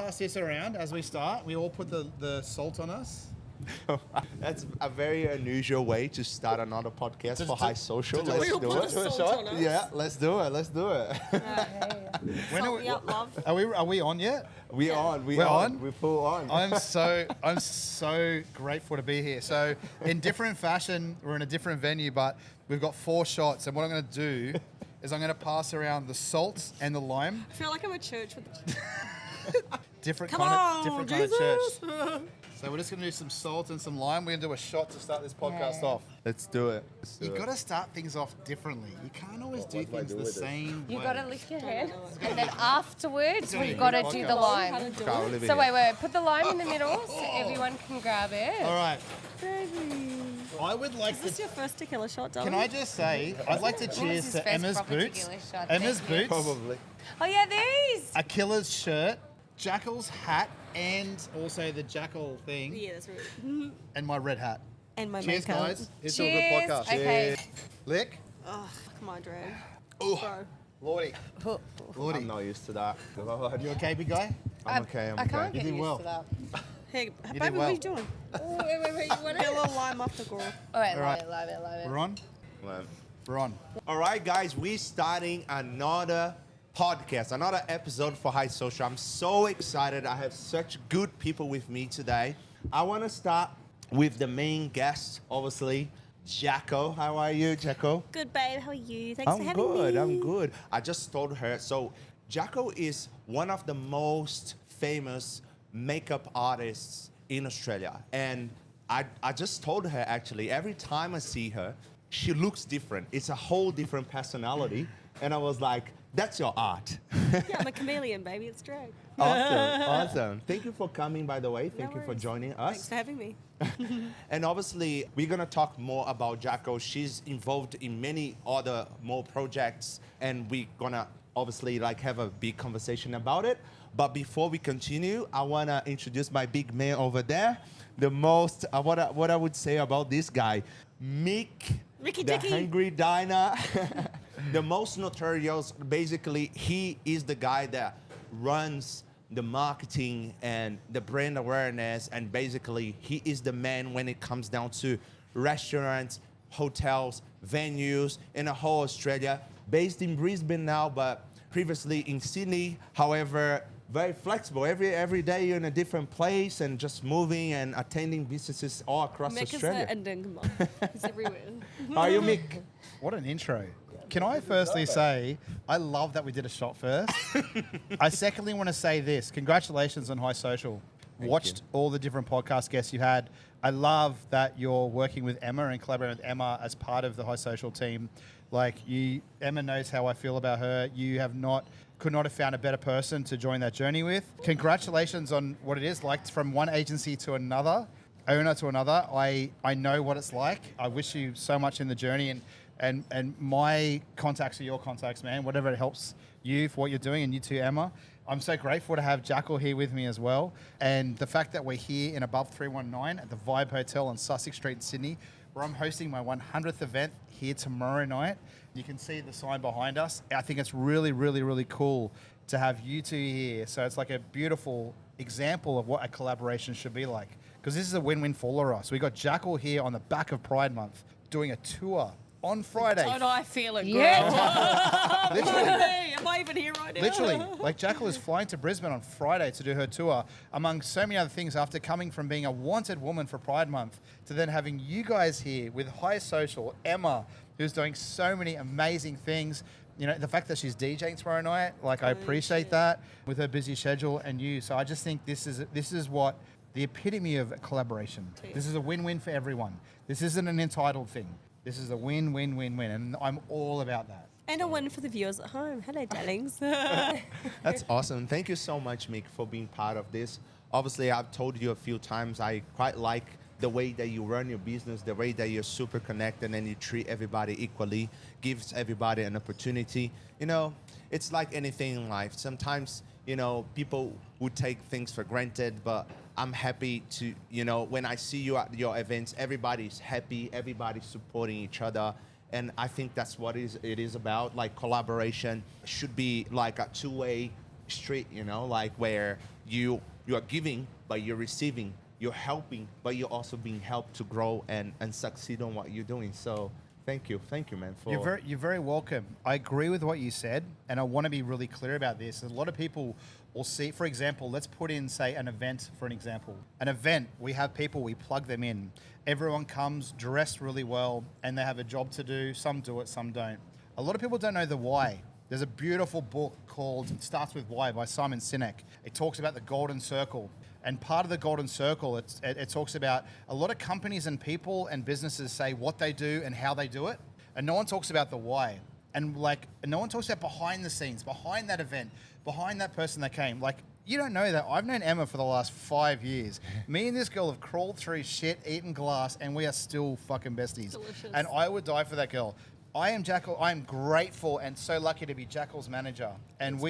pass this around as we start. We all put the salt on us. That's a very unusual way to start another podcast for High Social. Let's we all do put it. the salt on us? Yeah, let's do it. Let's do it. When Salt me up, love. Are we on yet? We're on. We're on? We're full on. I'm so grateful to be here. So in different fashion, we're in a different venue, but we've got 4 shots. And what I'm going to do is I'm going to pass around the salt and the lime. I feel like I'm at church with Different Come kind on, of Jesus. church. So we're just going to do some salt and some lime. We're going to do a shot to start this podcast off. Let's do it. You got to start things off differently. You can't always do what do I things do the with it? same way. You got to lift your head, and then afterwards gonna we've be got to a do podcast. the how lime. to do Can't it. live So in wait, put the lime in the middle so everyone can grab it. All right. Baby. I would like Is this to... your first tequila shot, darling? Can I just say, I'd like to What was cheers his to first Emma's proper boots. tequila shot? Emma's Thank you. boots. Probably. Oh yeah, there is. Achilles shirt, Jackel's hat, and also the Jackel thing, Yeah, that's right. and my red hat. And my Cheers, makeup. guys. It's still a Cheers. good podcast. Okay. Lick. Oh, fuck my drag. Oh, Bro. Lordy. Lordy. I'm not used to that. You okay, big guy? I'm okay. I'm I can't okay. get did used well. to that. Hey, did baby, what well. are you doing? Oh, wait, you want Get a it? little lime off the gore. All right, All right. love it. We're on? Well, We're on. all right, guys, we're starting another podcast, another episode for High Social. I'm so excited. I have such good people with me today. I want to start with the main guest, obviously, Jackel. How are you, Jackel? Good, babe. How are you? Thanks for I'm having good. me. I'm good. I just told her. So, Jackel is one of the most famous makeup artists in Australia, and I just told her actually every time I see her, she looks different. It's a whole different personality, and I was like, "That's your art." Yeah, I'm a chameleon, baby. It's drag. Awesome. Thank you for coming, by the way. Thank you for worries. joining Thanks us. for having me. And obviously, we're gonna talk more about Jackel. She's involved in many other more projects, and we're gonna obviously like have a big conversation about it. But before we continue, I wanna introduce my big man over there. The most, what I would say about this guy, Mick, Mickey the Dicky. Hungry Diner, the most notorious. Basically, he is the guy that runs the marketing and the brand awareness, and basically he is the man when it comes down to restaurants, hotels, venues in the whole Australia, based in Brisbane now, but previously in Sydney. However, very flexible. Every day you're in a different place and just moving and attending businesses all across Mick is Australia. a Ndingma. He's everywhere. How are you, Mick? What an intro. Can I firstly say, I love that we did a shot first. I secondly want to say this. Congratulations on High Social. Watched all the different podcast guests you had. I love that you're working with Emma and collaborating with Emma as part of the High Social team. Like Emma knows how I feel about her. You could not have found a better person to join that journey with. Congratulations on what it is like from one agency to another, owner to another. I know what it's like. I wish you so much in the journey, and my contacts are your contacts, man. Whatever it helps you for what you're doing, and you too, Emma. I'm so grateful to have Jackel here with me as well. And the fact that we're here in Above 319 at the Vibe Hotel on Sussex Street in Sydney, where I'm hosting my 100th event here tomorrow night. You can see the sign behind us. I think it's really, really, really cool to have you two here. So it's like a beautiful example of what a collaboration should be like. Because this is a win-win for all of us. We got Jackel here on the back of Pride Month doing a tour on Friday. Don't I feel it, girl? Yeah. Literally. Hey, am I even here right now? Literally, like Jackel is flying to Brisbane on Friday to do her tour, among so many other things, after coming from being a wanted woman for Pride Month to then having you guys here with High Social, Emma, who's doing so many amazing things. You know, the fact that she's DJing tomorrow night, like I appreciate that with her busy schedule, and you. So I just think this is what the epitome of collaboration. This is a win-win for everyone. This isn't an entitled thing. This is a win-win-win-win, and I'm all about that. And a win for the viewers at home. Hello, darlings. That's awesome. Thank you so much, Mick, for being part of this. Obviously, I've told you a few times, I quite like the way that you run your business, the way that you're super connected and you treat everybody equally, gives everybody an opportunity. You know, it's like anything in life. Sometimes, you know, people would take things for granted, but I'm happy to, you know, when I see you at your events, everybody's happy, everybody's supporting each other. And I think that's what it is about. Like, collaboration should be like a two-way street, you know, like where you are giving, but you're receiving. You're helping, but you're also being helped to grow and succeed on what you're doing. So thank you, man. For You're very welcome. I agree with what you said, and I want to be really clear about this. A lot of people will see, for example, let's put in, say, an event for an example. An event, we have people, we plug them in. Everyone comes dressed really well, and they have a job to do. Some do it, some don't. A lot of people don't know the why. There's a beautiful book called Starts With Why by Simon Sinek. It talks about the golden circle. And part of the golden circle, it talks about a lot of companies and people and businesses say what they do and how they do it. And no one talks about the why. And no one talks about behind the scenes, behind that event, behind that person that came. Like, you don't know that. I've known Emma for the last 5 years. Me and this girl have crawled through shit, eaten glass, and we are still fucking besties. Delicious. And I would die for that girl. I am Jackel. I am grateful and so lucky to be Jackel's manager. And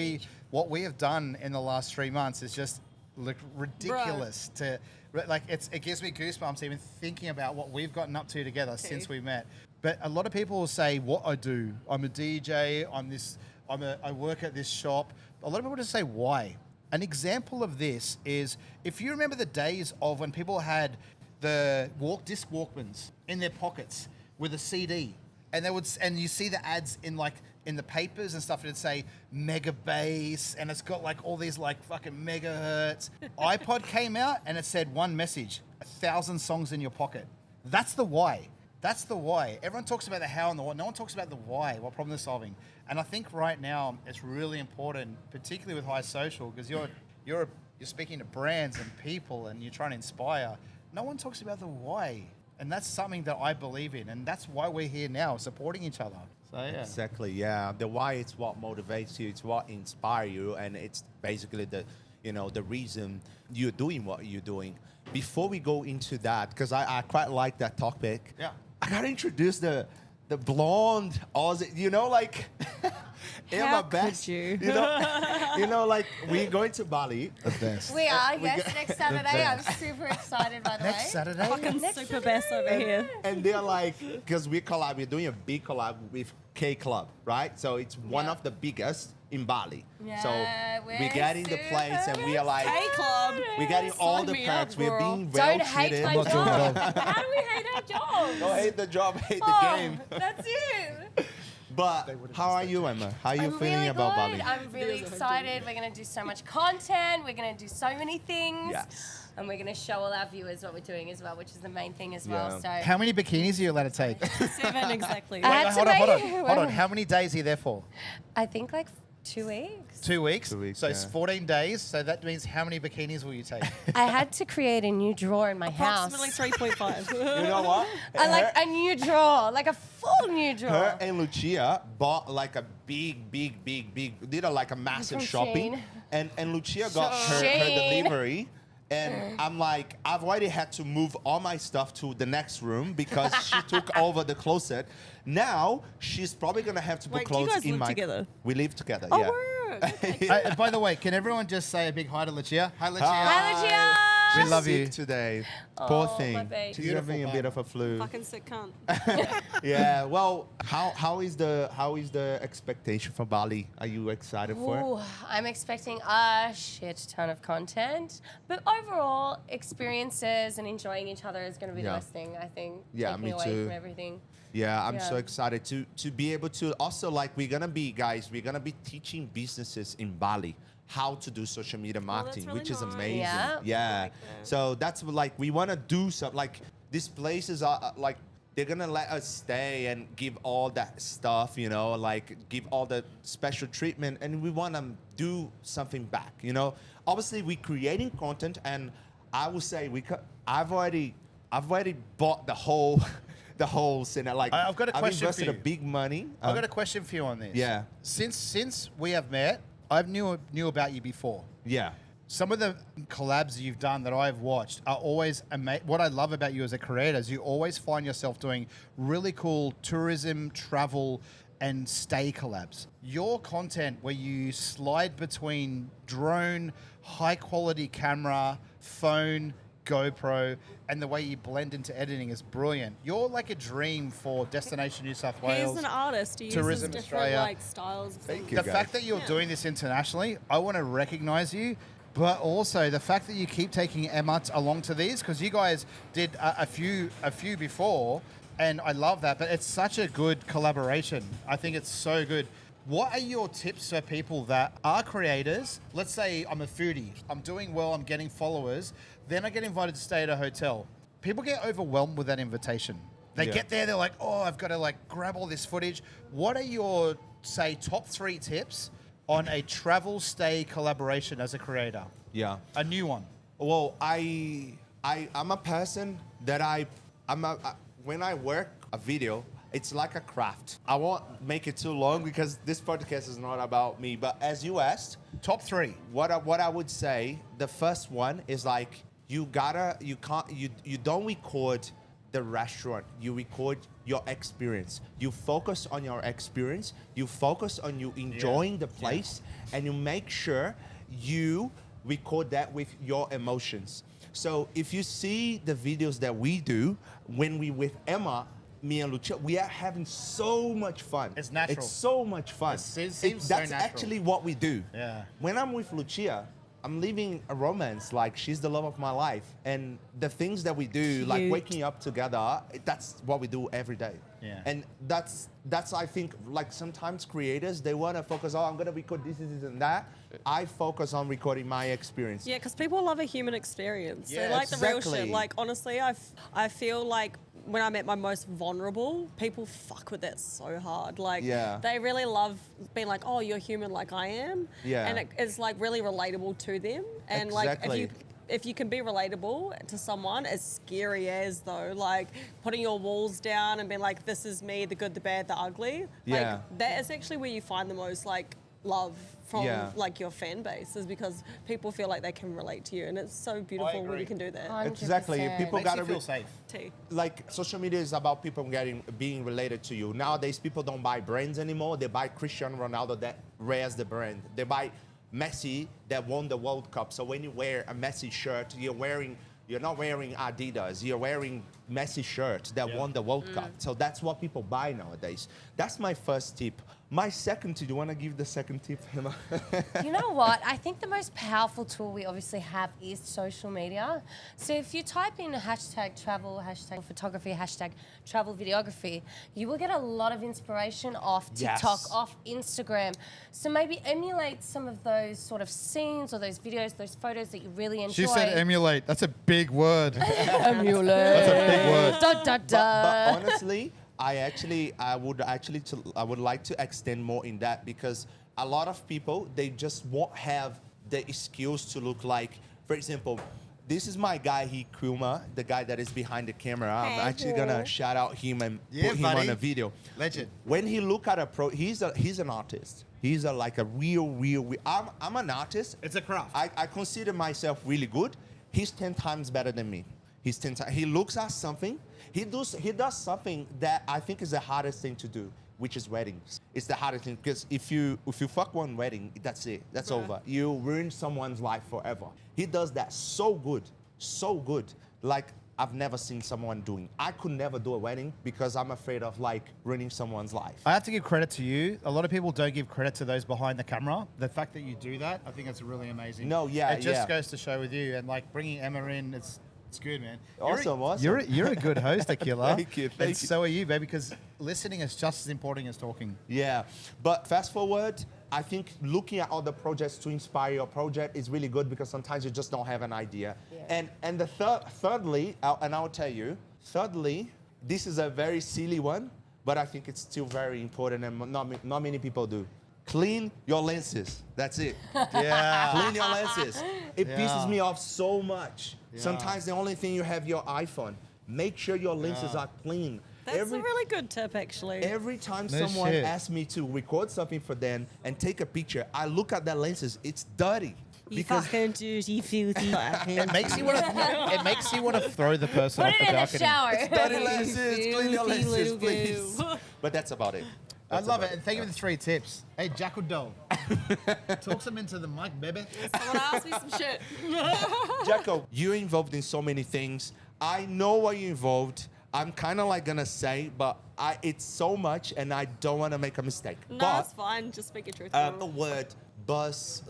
what we have done in the last 3 months is just ridiculous. It gives me goosebumps even thinking about what we've gotten up to together since we met. But a lot of people will say what I do. I'm a DJ. I work at this shop. A lot of people just say why. An example of this is if you remember the days of when people had the disc Walkmans in their pockets with a CD, and you see the ads in the papers and stuff, and it'd say mega bass, and it's got all these fucking megahertz. iPod came out and it said one message: 1,000 songs in your pocket. That's the why. That's the why. Everyone talks about the how and the what. No one talks about the why, what problem they're solving. And I think right now it's really important, particularly with high social, because you're speaking to brands and people and you're trying to inspire. No one talks about the why. And that's something that I believe in, and that's why we're here now, supporting each other. So yeah. Exactly, yeah. The why is what motivates you, it's what inspires you, and it's basically the reason you're doing what you're doing. Before we go into that, because I quite like that topic, I gotta introduce the blonde Aussie, Emma Best. You? We're going to Bali. The best. We are, yes, next Saturday. I'm super excited, by the way. Next Saturday? Fucking Next super best over here. And they're because we're doing a big collab with K Club, right? So it's one of the biggest in Bali. Yeah, so we're we get in the place and we are Hey club. we're getting all Sign the me perks. up, We're girl. being well Don't hate treated. my I'm not doing job. well. How do we hate our jobs? Don't hate the job, hate the game. That's it. But how are you, Emma? How are you I'm feeling really about good. Bali? I'm really excited. We're going to do so much content. We're going to do so many things. Yes. And we're going to show all our viewers what we're doing as well, which is the main thing as well. Yeah. So How many bikinis are you allowed to take? 7 exactly. I had to Hold on. How many days are you there for? I think 2 weeks. 2 weeks? 2 weeks, So it's yeah. 14 days. So that means how many bikinis will you take? I had to create a new drawer in my Approximately house. 3.5. You know what? I like a new drawer, like a full new drawer. Her and Lucia bought a big, did a massive From shopping. Shein. And Lucia got her Shein. delivery. And I'm I've already had to move all my stuff to the next room because she took over the closet. Now she's probably gonna have to put Wait, do you clothes guys in live my. together? We live together. Oh, yeah. word. By the way, can everyone just say a big hi to Lucia? Hi, Lucia. Hi, Lucia. We She's love sick you. today. Oh, Poor my thing. babe. She's Beautiful having a bit of a flu. Fucking sick cunt. Yeah. Well, how is the expectation for Bali? Are you excited for it? Ooh, I'm expecting a shit ton of content, but overall, experiences and enjoying each other is going to be Yeah. the best thing, I think. Yeah, Take me away too. from everything. Yeah, I'm so Yeah. excited to be able to also we're gonna be teaching businesses in Bali how to do social media marketing, really which is nice. amazing. Yeah. Yeah. like that. So that's we wanna do something these places are they're gonna let us stay and give all that stuff, give all the special treatment, and we wanna do something back, Obviously, we're creating content, and I would say I've already bought the whole. The whole center, I've got a question I've invested for you. a big money. I've got a question for you on this. Yeah. Since we have met, I knew about you before. Yeah. Some of the collabs you've done that I've watched are always amazing. What I love about you as a creator is you always find yourself doing really cool tourism, travel, and stay collabs. Your content where you slide between drone, high quality camera, phone, GoPro, and the way you blend into editing is brilliant. You're like a dream for Destination New South Wales. He's an artist. He uses Tourism different Australia. styles. Of Thank things. you. The guys. fact that you're doing this internationally, I want to recognize you But also the fact that you keep taking Emma along to these, because you guys did a few before, and I love that. But it's such a good collaboration. I think it's so good. What are your tips for people that are creators? Let's say I'm a foodie. I'm doing well. I'm getting followers. Then I get invited to stay at a hotel. People get overwhelmed with that invitation. They get there. They're like, oh, I've got to like grab all this footage. What are your, say, top 3 tips on a travel stay collaboration as a creator? Yeah. A new one. Well, I'm a person that when I work a video, it's like a craft. I won't make it too long because this podcast is not about me. But as you asked, Top 3. what I would say, the first one is like you don't record the restaurant. You record your experience. You focus on your experience. You focus on you enjoying the place, and you make sure you record that with your emotions. So if you see the videos that we do when we with Emma, me and Lucia, we are having so much fun. It's natural. It's so much fun. It seems so That's natural. actually what we do. Yeah. When I'm with Lucia, I'm living a romance. Like, she's the love of my life. And the things that we do, like Cute. waking up together, that's what we do every day. Yeah. And that's I think, like sometimes creators, they want to focus, I'm going to record this, and that. I focus on recording my experience. Yeah, because people love a human experience. Yeah, They like the real exactly. shit. Like, honestly, I feel like when I'm at my most vulnerable, people fuck with that so hard. Like, Yeah. they really love being like, oh, you're human like I am. Yeah. And it's like really relatable to them. And Exactly. like, if you can be relatable to someone, as scary as though, like putting your walls down and being like, this is me, the good, the bad, the ugly. Yeah. Like, that is actually where you find the most like love from Yeah. like your fan base, is because people feel like they can relate to you, and it's so beautiful when agree. you can do that. 100%. Exactly. People Makes gotta you feel safe. Tea. like social media is about people being related to you. Nowadays, people don't buy brands anymore. They buy Cristiano Ronaldo that wears the brand. They buy Messi that won the World Cup. So when you wear a Messi shirt, you're not wearing Adidas. You're wearing Messi shirt that won the World Cup. So that's what people buy nowadays. That's my first tip. My second tip, do you want to give the second tip, Emma? You know what? I think the most powerful tool we obviously have is social media. So if you type in hashtag travel, hashtag photography, hashtag travel videography, you will get a lot of inspiration off TikTok, Yes. off Instagram. So maybe emulate some of those sort of scenes or those videos, those photos that you really enjoy. She said emulate. That's a big word. emulate. That's a big word. Da, da, da. But honestly, I would like to extend more in that, because a lot of people, they just won't have the skills to look like, for example, this is my guy, Kuma, the guy that is behind the camera. I'm actually gonna shout out him and Yeah, put him buddy. on a video. Legend. When he look at he's an artist. He's like a real. I'm an artist. It's a craft. I consider myself really good. He's 10 times better than me. He's 10 times. He looks at something. He does something that I think is the hardest thing to do, which is weddings. It's the hardest thing, because if you fuck one wedding, that's it. That's over. You ruin someone's life forever. He does that so good. Like, I've never seen someone doing. I could never do a wedding because I'm afraid of like ruining someone's life. I have to give credit to you. A lot of people don't give credit to those behind the camera. The fact that you do that, I think that's really amazing. No, yeah, It just yeah. goes to show with you, and like bringing Emma in, it's good, man. Awesome. You're a good host, Akila. Thank you, And thank you. so are you, baby, because listening is just as important as talking. Yeah, but fast forward, I think looking at other projects to inspire your project is really good, because sometimes you just don't have an idea. Yeah. And the thirdly, and I'll tell you, this is a very silly one, but I think it's still very important, and not many people do. Clean your lenses. That's it. Yeah. Clean your lenses. It Yeah. pisses me off so much. Yeah. Sometimes the only thing you have your iPhone. Make sure your lenses are clean. That's a really good tip, actually. Every time No someone shit. asks me to record something for them and take a picture, I look at their lenses. It's dirty. You fucking dirty, filthy. It makes you want to throw the person Put off it the in the balcony. shower. dirty lenses. Clean your Filthy lenses, little please. girl. But that's about it. I That's love about it, and thank you for the 3 tips. Hey, Jackel doll, talk some into the mic, baby. Someone asked me some shit. Jackel, you're involved in so many things. I know what you're involved. I'm kind of like gonna say, but it's so much, and I don't want to make a mistake. No, but it's fine. Just speak your truth. the word Burlesque.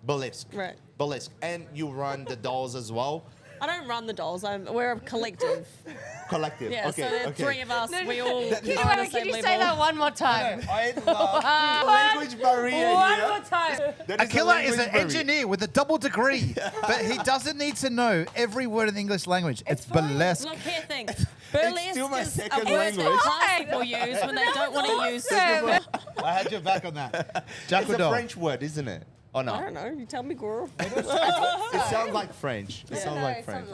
Burlesque. Right. Burlesque. And you run the dolls as well? I don't run the dolls. We're a collective. Collective. Yeah, okay. so there are okay. three of us. We all are on the Can same you level. say that one more time? I love Language barrier One here. more time. That is a Akila is an language barrier. engineer with a double degree, but he doesn't need to know every word in the English language. It's burlesque. Look, here, thing. Burlesque still my is second a word language. that class people use when they don't want to use it. I had your back on that. It's Jackel a doll. French word, isn't it? Or I no? don't know. You tell me, girl. It sounds like French. It sounds like French.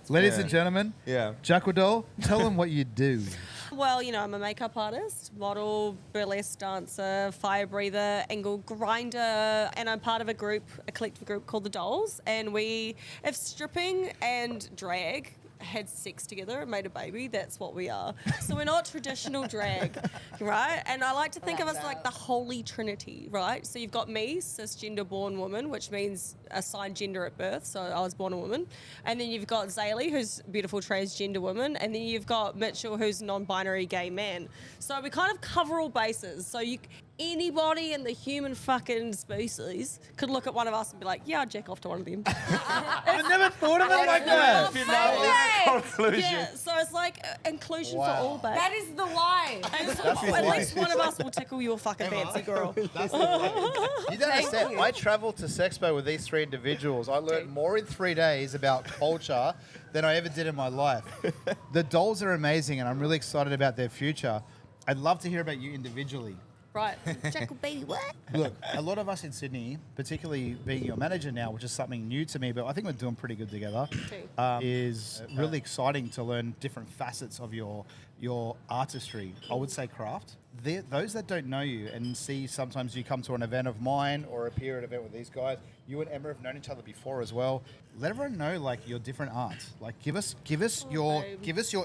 Ladies Yeah. and gentlemen, Yeah. Jackel doll, tell them what you do. Well, you know, I'm a makeup artist, model, burlesque dancer, fire breather, angle grinder, and I'm part of a collective group called the Dolls. And we, if stripping and drag had sex together and made a baby, that's what we are. So we're not traditional drag, right? And I like to think of us like the holy trinity, right? So you've got me, cisgender born woman, which means assigned gender at birth, so I was born a woman. And then you've got Zaylee, who's a beautiful transgender woman, and then you've got Mitchell, who's non-binary gay man. So we kind of cover all bases. So anybody in the human fucking species could look at one of us and be like, yeah, I'd jack off to one of them. I never thought of it like that. Conclusion. Yeah, so it's like inclusion for all, babe. That is the why. And so at least one of us will tickle your fucking fancy girl. You don't understand. I traveled to Sexpo with these three individuals. I learned more in 3 days about culture than I ever did in my life. The dolls are amazing, and I'm really excited about their future. I'd love to hear about you individually. Right. Jackal baby, what? Look, a lot of us in Sydney, particularly being your manager now, which is something new to me, but I think we're doing pretty good together, is really exciting to learn different facets of your artistry. I would say craft. Those that don't know you and see sometimes you come to an event of mine or appear at an event with these guys, you and Emma have known each other before as well. Let everyone know like your different arts. Like give us your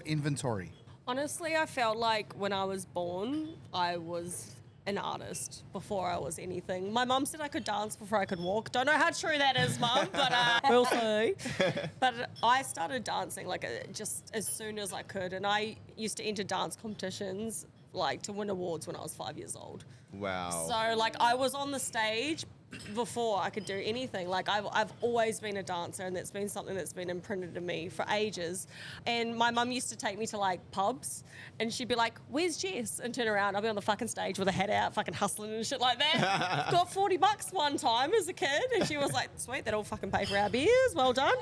inventory. Honestly, I felt like when I was born, I was an artist before I was anything. My mum said I could dance before I could walk. Don't know how true that is, Mum, but we'll see. But I started dancing like just as soon as I could, and I used to enter dance competitions like to win awards when I was 5 years old. Wow. So like I was on the stage before I could do anything. Like I've always been a dancer, and that's been something that's been imprinted in me for ages. And my mum used to take me to like pubs, and she'd be like, "Where's Jess?" And turn around, I'll be on the fucking stage with a hat out, fucking hustling and shit like that. Got $40 one time as a kid, and she was like, "Sweet, that'll fucking pay for our beers. Well done."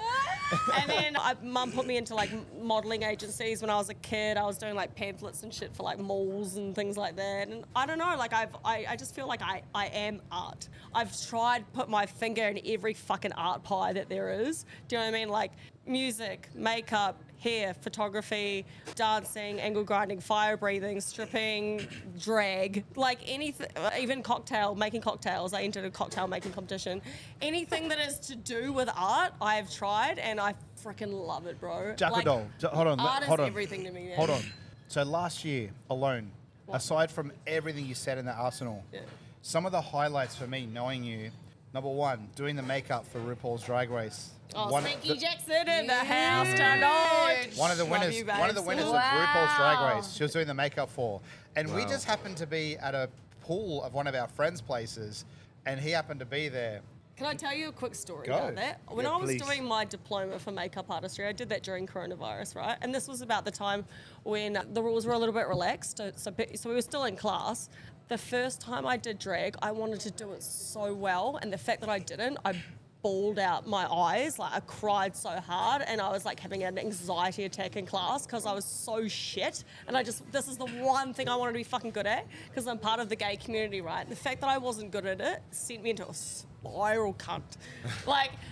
And then mum put me into like modelling agencies when I was a kid. I was doing like pamphlets and shit for like malls and things like that. And I don't know, like I just feel like I am art. I've tried to put my finger in every fucking art pie that there is. Do you know what I mean? Like music, makeup, hair, photography, dancing, angle grinding, fire breathing, stripping, drag, like anything, even making cocktails. I entered a cocktail making competition. Anything that is to do with art, I've tried, and I freaking love it, bro. Jackel doll, hold on. Art hold is on. everything to me, man. Hold on. So last year alone, aside from everything you said in the arsenal, some of the highlights for me knowing you, number one, doing the makeup for RuPaul's Drag Race. Oh, Spanky Jackson in the house tonight. One of the Love winners, you, one of the babes. winners of RuPaul's Drag Race. She was doing the makeup for, and we just happened to be at a pool of one of our friends' places, and he happened to be there. Can I tell you a quick story Go. about that? When Yeah, I was please. doing my diploma for makeup artistry, I did that during coronavirus, right? And this was about the time when the rules were a little bit relaxed, so we were still in class. The first time I did drag, I wanted to do it so well, and the fact that I didn't, I bawled out my eyes, like I cried so hard, and I was like having an anxiety attack in class because I was so shit, and this is the one thing I wanted to be fucking good at because I'm part of the gay community, right? The fact that I wasn't good at it sent me into a spiral cunt.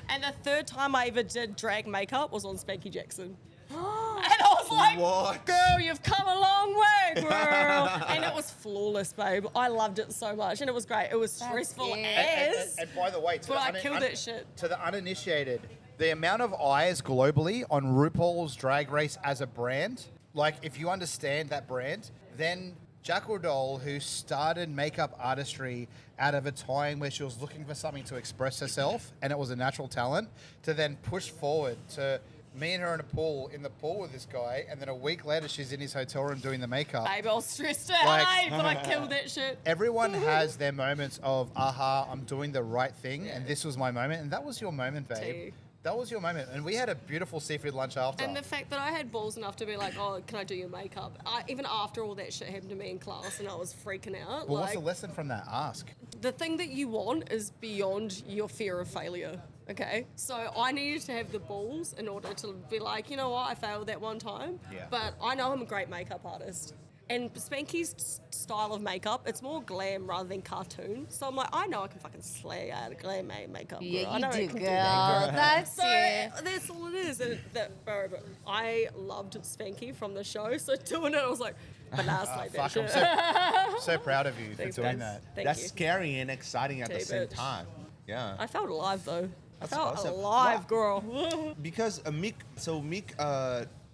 And the third time I ever did drag makeup was on Spanky Jackson. And I was like, What? girl, you've come a long way, girl. And it was flawless, babe. I loved it so much, and it was great. It was stressful as. And by the way, But I killed that shit. To the uninitiated, the amount of eyes globally on RuPaul's Drag Race as a brand, like if you understand that brand, then Jackel doll, who started makeup artistry out of a time where she was looking for something to express herself, and it was a natural talent, to then push forward to Me and her in the pool with this guy, and then a week later she's in his hotel room doing the makeup. Babe, I was stressed out, Like- but I killed that shit. Everyone has their moments of, aha, I'm doing the right thing, and this was my moment, and that was your moment, babe. Tea. That was your moment, and we had a beautiful seafood lunch after. And the fact that I had balls enough to be like, oh, can I do your makeup? Even after all that shit happened to me in class and I was freaking out. well, what's like, the lesson from that? Ask. the thing that you want is beyond your fear of failure. Okay, so I needed to have the balls in order to be like, you know what, I failed that one time, Yeah. but I know I'm a great makeup artist. And Spanky's style of makeup, it's more glam rather than cartoon. So I'm like, I know I can fucking slay out a glam makeup. Girl. Yeah, I you know I do, can girl. that, girl. That's So it. that's all it is. And bro, I loved Spanky from the show. So doing it, I was like, but nah, slay that Fuck, I'm shit. so proud of you Thanks, for doing guys. that. Thank That's you. scary and exciting at the Tea, same bitch. time. Yeah. I felt alive though. That's I felt awesome. alive, Wow. girl. Because Meek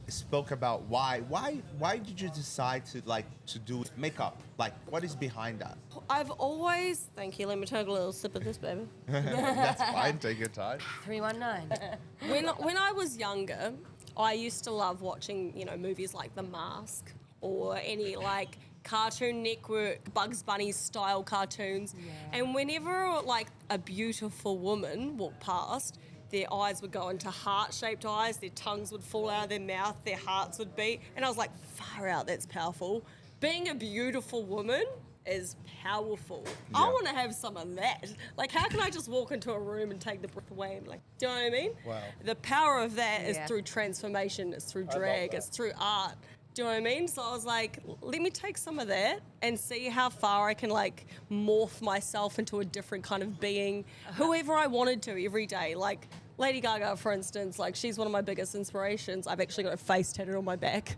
spoke about why did you decide to do makeup? Like, what is behind that? I've always, thank you, let me take a little sip of this, baby. That's fine. Take your time. 319. When I was younger, I used to love watching, movies like The Mask or any like Cartoon Network, Bugs Bunny style cartoons. Yeah. And whenever like a beautiful woman walked past, their eyes would go into heart-shaped eyes, their tongues would fall out of their mouth, their hearts would beat. And I was like, far out, that's powerful. Being a beautiful woman is powerful. I Yeah. want to have some of that. Like, how can I just walk into a room and take the breath away? And like, do you know what I mean? Wow. The power of that is Yeah. through transformation, it's through love drag, that. it's through art. Do you know what I mean? So I was like, let me take some of that and see how far I can like morph myself into a different kind of being, whoever I wanted to every day. Like Lady Gaga, for instance, like she's one of my biggest inspirations. I've actually got a face tattooed on my back.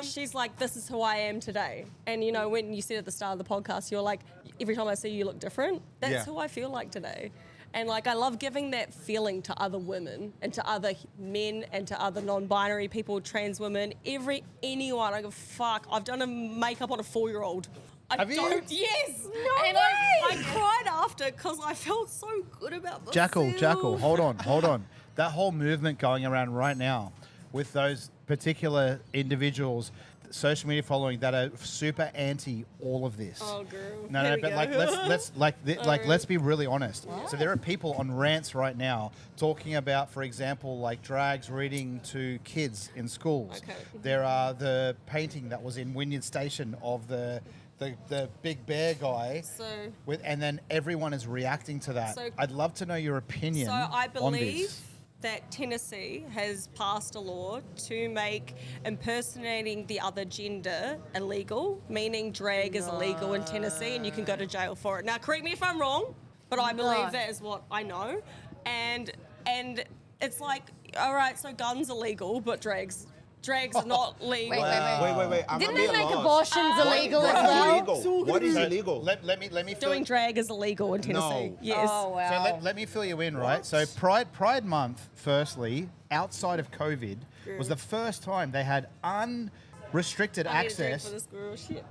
She's like, this is who I am today. And when you said at the start of the podcast, you're like, every time I see you, you look different. That's Yeah. who I feel like today. And like, I love giving that feeling to other women and to other men and to other non-binary people, trans women, anyone. I go, fuck, I've done a makeup on a 4-year-old. Have you? Yes. No and way. I cried after because I felt so good about myself. Jackel, hold on. That whole movement going around right now with those particular individuals, social media following that are super anti all of this. Oh, girl. No, Here we but go. let's be really honest. So there are people on rants right now talking about, for example, like drags reading to kids in schools. Okay. There are the painting that was in Wynyard Station of the big bear guy. So- and then everyone is reacting to that. So- I'd love to know your opinion So I on believe this. that Tennessee has passed a law to make impersonating the other gender illegal, meaning drag is illegal in Tennessee and you can go to jail for it. Now, correct me if I'm wrong, but I believe that is what I know. And it's like, all right, so guns illegal, but drag's not legal. Wait. I'm Didn't a they bit make lost. abortions illegal as What well? is illegal? What is illegal? Let me fill Doing drag is illegal in Tennessee. No. Yes. Oh, wow. So let me fill you in, right? So Pride Month, firstly, outside of COVID, was the first time they had unrestricted I need a drink access. for this girl. Shit.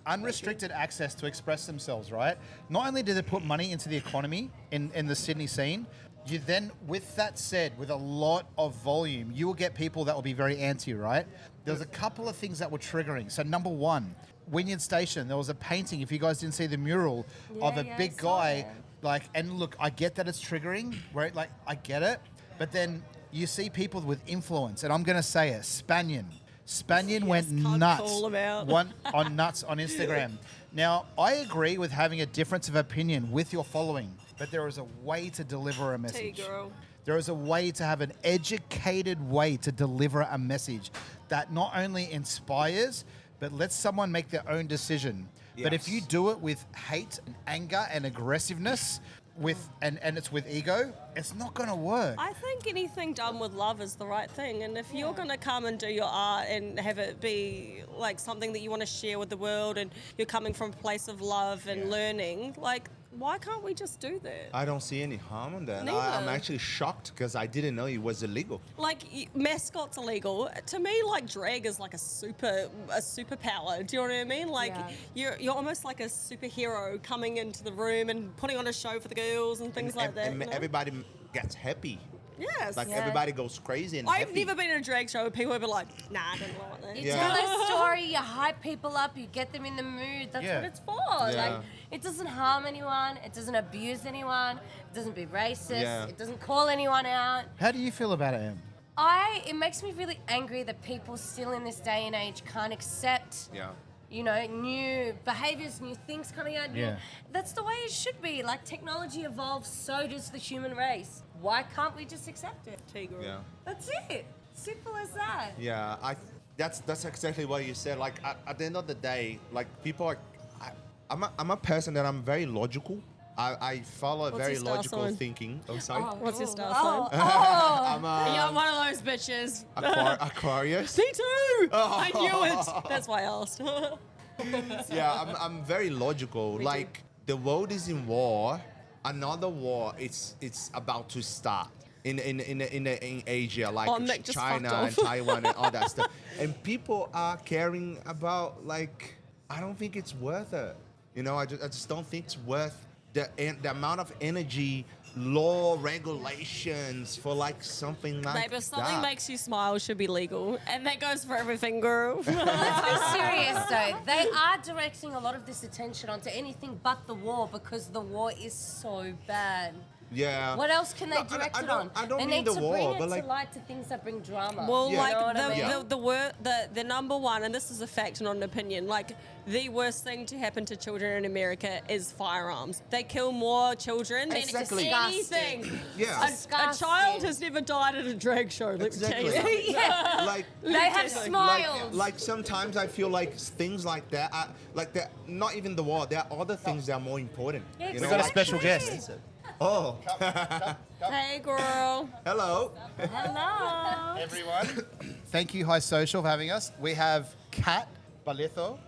Unrestricted access to express themselves, right? Not only did they put money into the economy in the Sydney scene, you then, with that said, with a lot of volume, you will get people that will be very anti, right? There's a couple of things that were triggering. So number one, Wynyard Station, there was a painting, if you guys didn't see the mural, of a Yeah, big I saw guy, that. like, and look, I get that it's triggering, right? Like, I get it, but then you see people with influence, and I'm going to say it, Spanion went can't nuts. call him out. Nuts on Instagram. Now, I agree with having a difference of opinion with your following, but there is a way to deliver a message. girl. There is a way to have an educated way to deliver a message that not only inspires, but lets someone make their own decision. But if Yes. you do it with hate and anger and aggressiveness, and it's with ego, it's not going to work. I think anything done with love is the right thing. And if you're going to come and do your art and have it be like something that you want to share with the world and you're coming from a place of love and learning, like, why can't we just do that? I don't see any harm in that. Neither. I'm actually shocked because I didn't know it was illegal. Like, mascots illegal. To me, like, drag is like a superpower. Do you know what I mean? Like, you're almost like a superhero coming into the room and putting on a show for the girls and things like that. And you know? everybody gets happy Yes. Like Yeah. everybody goes crazy and I've happy. never been in a drag show where people have been like, nah, I don't like that. You Yeah. tell a story, you hype people up, you get them in the mood. That's Yeah. what it's for. Yeah. Like, it doesn't harm anyone. It doesn't abuse anyone. It doesn't be racist. Yeah. It doesn't call anyone out. How do you feel about it, Em? It makes me really angry that people still in this day and age can't accept, Yeah. you know, new behaviors, new things coming out. Yeah. That's the way it should be. Like, technology evolves, so does the human race. Why can't we just accept it? Tigger. Yeah. That's it. Simple as that. Yeah, that's exactly what you said. Like at the end of the day, like people are, I'm a person that I'm very logical. I follow What's very your star logical sign? thinking. Oh, sorry. What's your star Oh, sign? oh. I'm You're one of those bitches. Aquarius. Me too. I knew it. That's why I asked. Yeah, I'm very logical. Me too. Like the world is in war. Another war. It's about to start. In Asia, like Oh, Mick just China fucked and off. Taiwan and all that stuff, and people are caring about like I don't think it's worth it. You know, I just don't think it's worth the amount of energy, law, regulations for like something like Babe, if something that. makes you smile, it should be legal. And that goes for everything, girl. Let's be serious though. They are directing a lot of this attention onto anything but the war because the war is so bad. Yeah. What else can they No, direct it don't- on? I don't they mean need the to war, bring it but like- to light to things that bring drama. Well, Yeah. like You know what I mean? the number one, and this is a fact, not an opinion. Like the worst thing to happen to children in America is firearms. They kill more children Exactly. than anything. Yeah. A child has never died at a drag show. Let me tell you. Exactly. yeah. Like They have smiled. like sometimes I feel like things like that, like that. Not even the war. There are other things that are more important. Yeah, you We've know, got a like- special guest. Oh, Hey, girl. hello. Hello. Everyone. Thank you, High Social, for having us. We have Kat Balitho,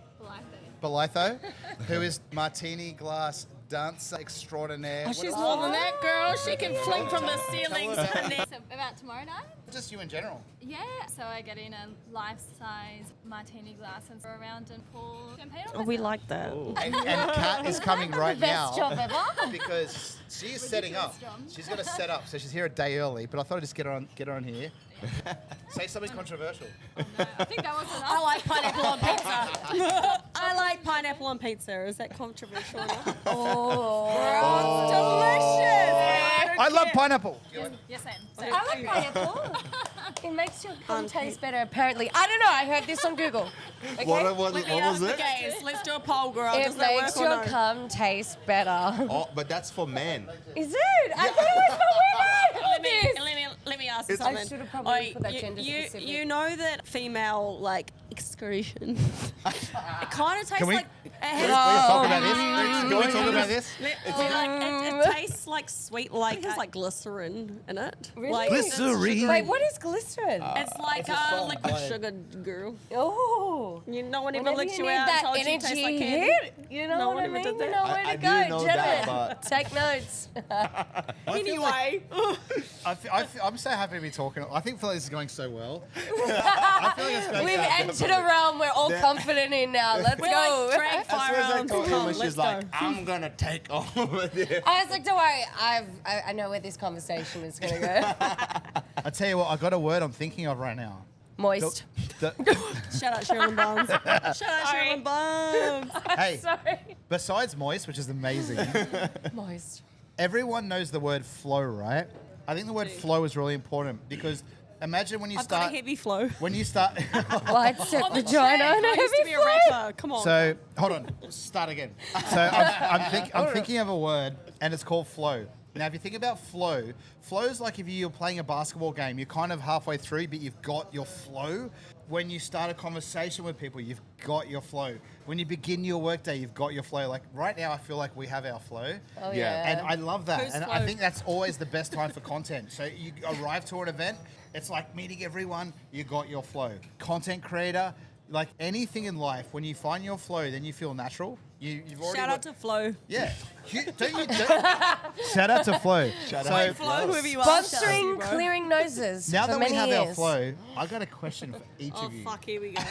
who is martini glass dancer extraordinaire. Oh, What she's is- more than that, girl. She can fling from the ceilings. So about tomorrow night? Just you in general. Yeah. So I get in a life-size martini glass and go around and pour champagne on Oh, we myself. like that. And Kat is coming right Best now job ever. because she is setting up. Ridiculous job. She's going to set up, so she's here a day early. But I thought I'd just get her on here. Say something controversial. No, I think that was enough. I like pineapple on pizza. I like pineapple on pizza. Is that controversial enough? Oh. Delicious. I love pineapple. Yes, same. I like pineapple. It makes your cum taste better, apparently. I don't know. I heard this on Google. Okay? What Let me was ask the it? gays. Let's do a poll, girl. It Does that makes work or your no? cum taste better. Oh, but that's for men. Is it? I thought it was for women. Let me ask you It's- something. I should have probably Oi, put that gender you specific. You know that female like excretion. It kind of tastes Can we? like. It has, Can we talk about this? Can we talk about this? it tastes like sweet, like it has like glycerin in it. Really? Like, Glycerin. Wait, what is glycerin? It's like liquid sugar, girl. Oh. No one ever Whenever licked you you need out and that told you it energy tastes like candy. hit, you know No what one I ever mean? did You that. know where I to do go, know Jenna. that, but- Take notes. Anyway, I'm so happy to be talking. I think this is going so well. I feel like it's going We've so entered a realm we're all confident in now. Let's we're go. like drag As soon as I firearms. told Come Emma, on, she's let's like, go. I'm gonna take over there. I was like, don't worry, I know where this conversation is going to go. I tell you what, I got a word I'm thinking of right now. Moist. The- Shout out Sherilyn Barnes. Shout out Sherilyn Barnes. hey, Sorry. besides moist, which is amazing, Moist. everyone knows the word flow, right? I think the word flow is really important because imagine when you I've got start. a heavy flow. When you start. Wide set vagina and a I used to be heavy a flow. rapper. Come on. So hold on, start again. So I'm thinking of a word, and it's called flow. Now, if you think about flow, flow is like if you're playing a basketball game, you're kind of halfway through, but you've got your flow. When you start a conversation with people, you've got your flow. When you begin your workday, you've got your flow. Like right now, I feel like we have our flow. Oh, Yeah. yeah. And I love that. Who's and I flowed? think that's always the best time for content. So you arrive to an event, it's like meeting everyone, you got your flow. Content creator, like anything in life, when you find your flow, then you feel natural. You've already Shout out to Flo. yeah. Shout out to Flo. Shout so out. Flo, whoever you are. shout out to you, Sponsoring bro. clearing noses now for that we many have years. our flow, I got a question for each Oh of you. fuck, here we go.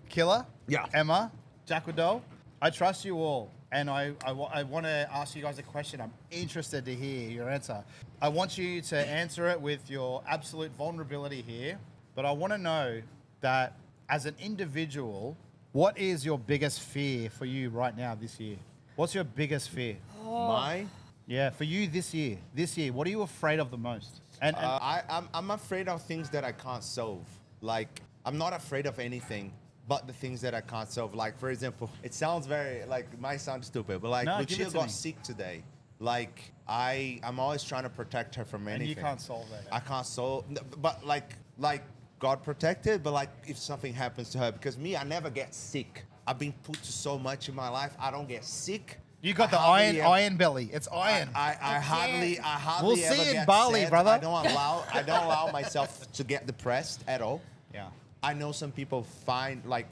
Killer, Yeah. Emma, Jackel, I trust you all. and I want to ask you guys a question. I'm interested to hear your answer. I want you to answer it with your absolute vulnerability here, but I want to know that as an individual, what is your biggest fear for you right now this year? What's your biggest fear? My Yeah, for you this year. This year, what are you afraid of the most? And I'm afraid of things that I can't solve. Like, I'm not afraid of anything but the things that I can't solve. Like, for example, it sounds very, like, it might sound stupid, but like, No, give it Lucia to got me. sick today. Like, I'm always trying to protect her from anything. you can't solve that. I can't solve, but like God protected, but like, if something happens to her, because me, I never get sick. I've been put to so much in my life, I don't get sick. You got the hardly ever- iron belly. It's iron. I hardly We'll ever see you in get Bali, sad. brother. I don't allow myself to get depressed at all. Yeah. I know some people find like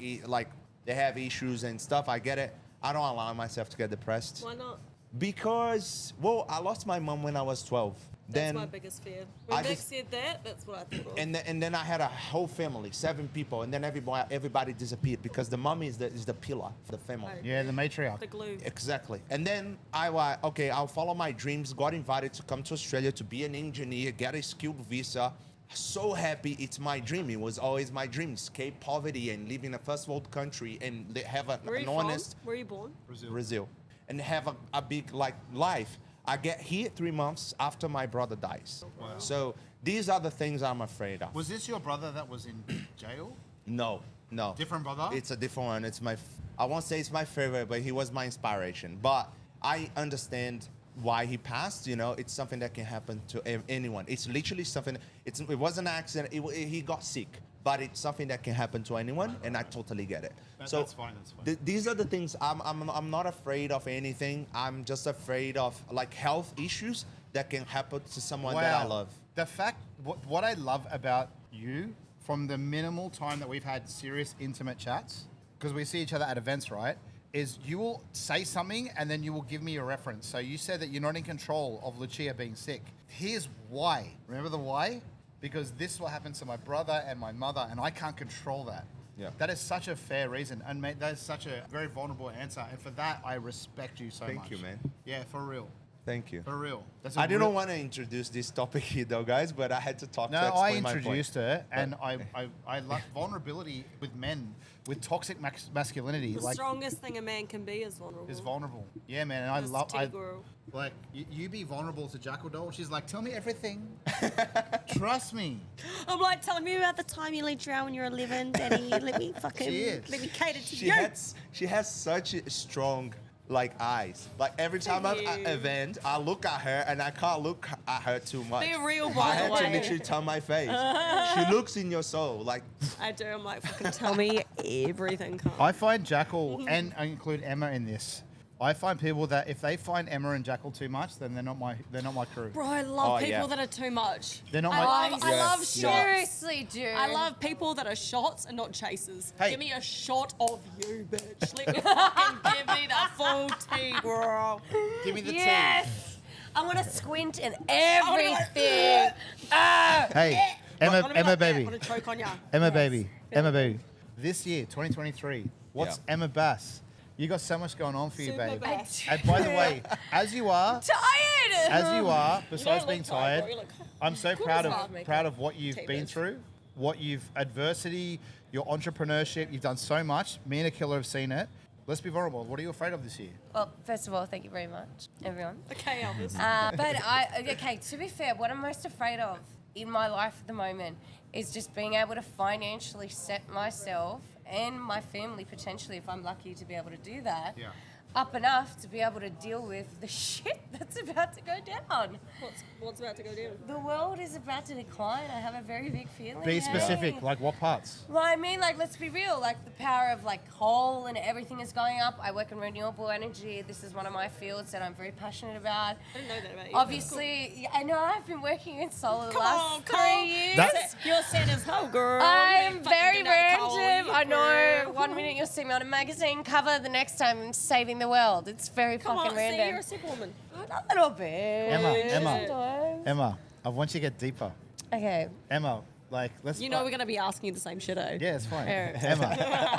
they have issues and stuff. I get it. I don't allow myself to get depressed Why not? because, well, I lost my mom when I was 12. That's my biggest fear. When I Vic just- said that, that's what I thought of. and then I had a whole family, 7 people, and then everybody disappeared because the mom is the pillar for the family. Right. Yeah, the matriarch. The glue. Exactly. And then I'll follow my dreams. Got invited to come to Australia to be an engineer, get a skilled visa. So happy, it's my dream. It was always my dream. Escape poverty and live in a first world country and have Where are an you honest from? Where are you born? Brazil. And have a big life. I get here 3 months after my brother dies. Wow. So these are the things I'm afraid of. Was this your brother that was in jail? No. Different brother? It's a different one. I won't say it's my favorite, but he was my inspiration. But I understand why he passed. You know, it's something that can happen to anyone. It's literally something. It was an accident. He got sick, but it's something that can happen to anyone, and I totally get it. That's fine. That's fine. These are the things. I'm not afraid of anything. I'm just afraid of like health issues that can happen to someone that I love. The fact, what I love about you from the minimal time that we've had serious intimate chats, because we see each other at events, right? Is you will say something and then you will give me a reference. So you said that you're not in control of Lucia being sick. Here's why. Remember the why? Because this is what happens to my brother and my mother, and I can't control that. Yeah. That is such a fair reason, and mate, that is such a very vulnerable answer. And for that, I respect you so much. Thank you, man. Yeah, for real. Thank you. For real. That's a I didn't real- want to introduce this topic here, though, guys, but I had to talk. No, to I explain my point. introduced her, and I love vulnerability with men, with toxic masculinity. The Like, strongest thing a man can be is vulnerable. is vulnerable. Yeah, man, and I That's love. T-girl. Like you be vulnerable to Jackel doll. She's like, tell me everything. Trust me. I'm like, tell me about the time you let drown when you were 11, Daddy. Let me let me cater to you. She has such a strong like eyes. Like every time I'm at you. an event, I look at her and I can't look at her too much. Be real, I by the had to way. literally turn my face. She looks in your soul. Like I do. I'm like, fucking tell me everything. Cunt. I find Jackel, and I include Emma in this. I find people that if they find Emma and Jackel too much, then they're not my crew. Bro, I love Oh, people yeah. that are too much. They're not I my- love, Yes, I love yes. shots. Seriously, dude. I love people that are shots and not chasers. Hey. Give me a shot of you, bitch. Let me fucking give me the full tea, girl. Give me the Yes. I want to squint and everything. Ah. tea. Hey, Emma, Wanna be Emma, like that? baby, Wanna choke on ya? Emma, Yes. baby, Emma, baby. This year, 2023. What's Yeah. Emma Bass? You got so much going on for you, Super babe. Bass. And by the way, as you are, Tired. besides being look tired, tired, bro. You look I'm so good proud as of well. what you've Tea, been bitch. through, what you've adversity, your entrepreneurship. You've done so much. Me and Akilla have seen it. Let's be vulnerable. What are you afraid of this year? Well, first of all, thank you very much, everyone. Okay, Elvis. But to be fair, what I'm most afraid of in my life at the moment is just being able to financially set myself and my family, potentially, if I'm lucky to be able to do that, Yeah. up enough to be able to deal with the shit that's about to go down. What's about to go down? The world is about to decline. I have a very big feeling. Be hey. specific. Like what parts? Well, I mean, like, let's be real. Like, the power of, like, coal and everything is going up. I work in renewable energy. This is one of my fields that I'm very passionate about. I didn't know that about you. Obviously, yeah, I know I've been working in solar the Come last on, 3 Cole. years. That- You're sad as hell, girl. I You am fucking very get that coal, random. you I know. girl. 1 minute you'll see me on a magazine cover, the next time I'm saving the world. It's very Come fucking on, see, random. you're a superwoman. A little bit. Sometimes. Emma, I want you to get deeper. Okay. Emma, like let's. You know we're going to be asking you the same shit, eh? Yeah, it's fine. Yeah.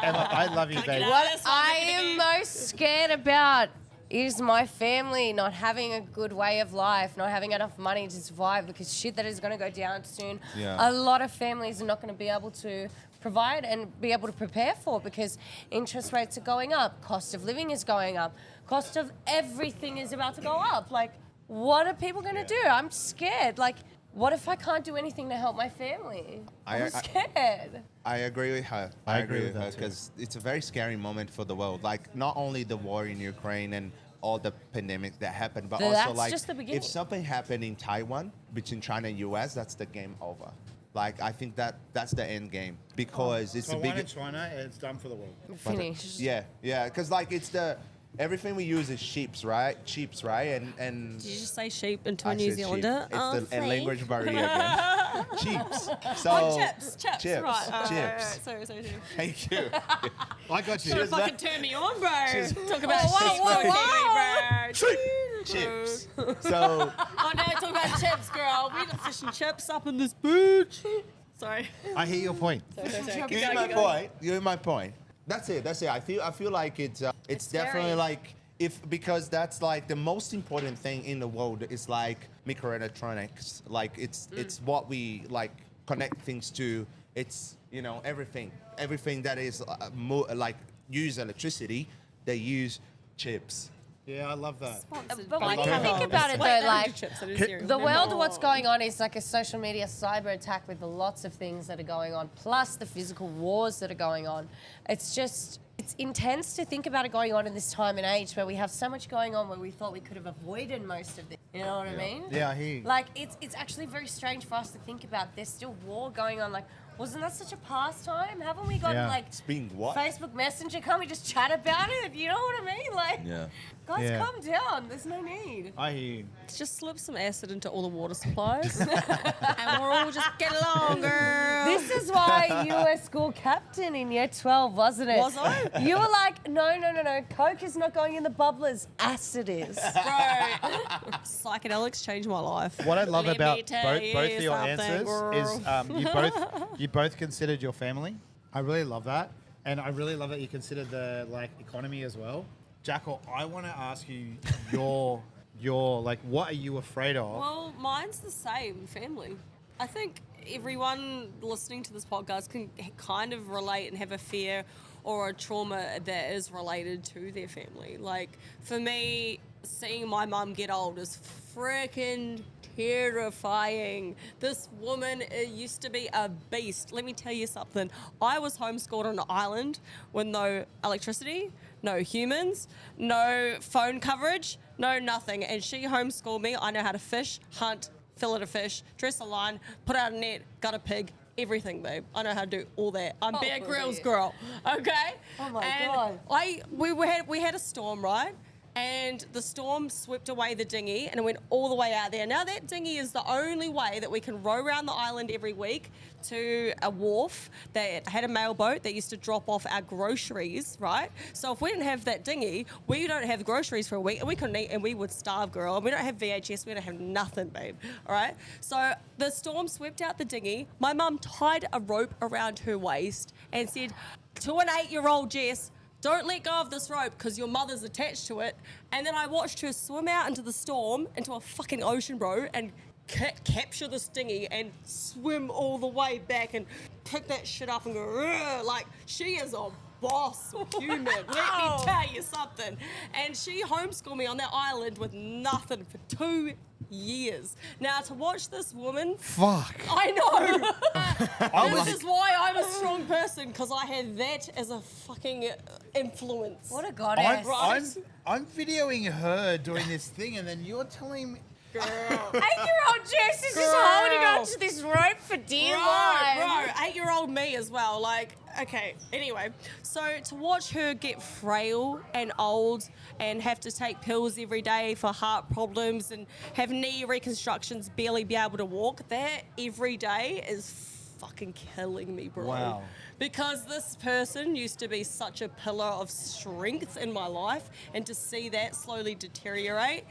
Emma, I love you, baby. get out. What That's I what I'm am most scared about is my family not having a good way of life, not having enough money to survive because shit that is going to go down soon. Yeah. A lot of families are not going to be able to provide and be able to prepare for because interest rates are going up, cost of living is going up, cost of everything is about to go up. Like, what are people going to do? I'm scared. Like, what if I can't do anything to help my family? I'm scared. I agree with her. I agree with her that too. because it's a very scary moment for the world. Like not only the war in Ukraine and all the pandemics that happened, but That's also like just the beginning. if something happened in Taiwan between China and US, that's the game over. Like I think that's the end game because it's the Taiwan and biggest. China, it's done for the world. Finish. Yeah, because like it's the everything we use is sheeps, right? Cheaps, right? And Did you just say sheep into I a New said sheep. Zealander? It's a language barrier again. Cheaps. So Oh, chips, chips, right. chips. Sorry. Thank you. I got you. Don't fucking turn me on, bro. Talk about whoa, sheep, whoa, Kiwi, bro. Chips. So Oh no, talk about chips, girl. We got fish and chips up in this bitch. Sorry. I hear your point. you hear my point. That's it. I feel like it's definitely scary. like because that's like the most important thing in the world is like microelectronics. Like it's what we like connect things to. It's everything that is like use electricity. They use chips. Yeah, I love that. But when you think about it, though, like the The world, what's going on is like a social media cyber attack with lots of things that are going on, plus the physical wars that are going on. It's intense to think about it going on in this time and age where we have so much going on where we thought we could have avoided most of this. You know what I mean? Yeah, I hear you. Like, it's actually very strange for us to think about. There's still war going on. Like, wasn't that such a pastime? Haven't we got, Yeah. like, It's being what? Facebook Messenger? Can't we just chat about it? You know what I mean? Like, guys, Yeah. calm down. There's no need. I hear you. Just slip some acid into all the water supplies, and we'll all just get along, girl. This is why you were school captain in year 12, wasn't it? Was I? You were like, no. Coke is not going in the bubblers. Acid is. Bro, psychedelics changed my life. What I love Let about me tell both of your something, answers girl. is you both considered your family. I really love that, and I really love that you considered the economy as well. Jackel, I want to ask you your what are you afraid of? Well, mine's the same, family. I think everyone listening to this podcast can kind of relate and have a fear or a trauma that is related to their family. Like, for me, seeing my mum get old is freaking terrifying. This woman used to be a beast. Let me tell you something. I was homeschooled on an island with no electricity, no humans, no phone coverage, no nothing. And she homeschooled me. I know how to fish, hunt, fillet a fish, dress a line, put out a net, gut a pig, everything, babe. I know how to do all that. I'm Bear Grylls girl, okay? Oh my and God. We had a storm, right? And the storm swept away the dinghy and it went all the way out there. Now that dinghy is the only way that we can row around the island every week to a wharf that had a mail boat that used to drop off our groceries, right? So if we didn't have that dinghy, we don't have groceries for a week and we couldn't eat and we would starve, girl. And we don't have VHS, we don't have nothing, babe, all right? So the storm swept out the dinghy. My mum tied a rope around her waist and said, to an 8-year-old Jess, don't let go of this rope because your mother's attached to it. And then I watched her swim out into the storm, into a fucking ocean, bro, and capture this dinghy and swim all the way back and pick that shit up and go, "Rrr," like, she is a boss human. Let me tell you something. And she homeschooled me on that island with nothing for 2 years. Now, to watch this woman... Fuck. I know. This is why I'm a strong person, because I had that as a fucking influence. What a goddess. I'm videoing her doing this thing, and then you're telling me. Girl. 8-year-old Jess is just holding on to this rope for dear life. Bro, 8-year-old me as well. Like, okay, anyway. So to watch her get frail and old and have to take pills every day for heart problems and have knee reconstructions, barely be able to walk, that every day is fucking killing me, bro. Wow. Because this person used to be such a pillar of strength in my life, and to see that slowly deteriorate,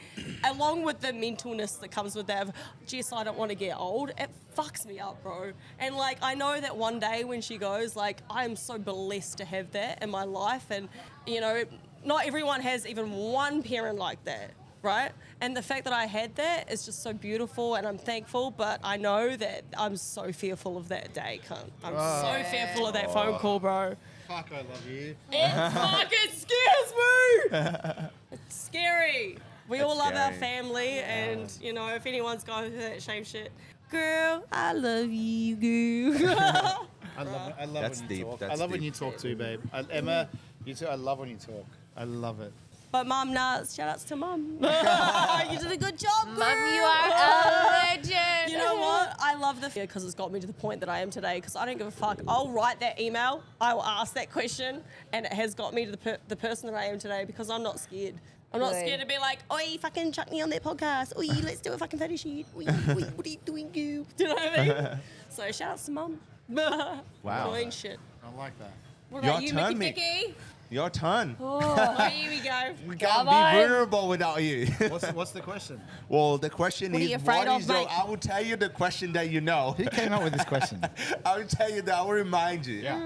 along with the mentalness that comes with that of, Jess, I don't want to get old, it fucks me up, bro. And like, I know that one day when she goes, like, I am so blessed to have that in my life, and you know, not everyone has even one parent like that, right? And the fact that I had that is just so beautiful, and I'm thankful, but I know that I'm so fearful of that day, cunt. I'm so fearful of that phone call, bro. Fuck, I love you. It fucking scares me! It's scary. We all love our scary. family, and, you know, if anyone's going through that shame shit, girl, I love you, girl. I love That's when you deep, talk. that's I love when deep. you talk too, babe. Emma, you too. I love when you talk. I love it. But mum, shout outs to mum. You did a good job, girl. Mum, you are a legend. You know what? I love the fear because it's got me to the point that I am today, because I don't give a fuck. I'll write that email, I will ask that question, and it has got me to the person that I am today, because I'm not scared. I'm not Good. scared to be like, oi, fucking chuck me on that podcast. Oi, let's do a fucking photo shoot. Oi, what are you doing, you? Do you know what I mean? So shout outs to mum. Wow. Doing shit. I like that. What Your about you, turn, Mickey Mick. Dicky? Your turn. Oh, here we go. We can't be on. vulnerable without you. What's the question? Well, the question What are is, you afraid of, mate? I will tell you the question that you know. Who came up with this question? I will tell you that. I will remind you. Yeah.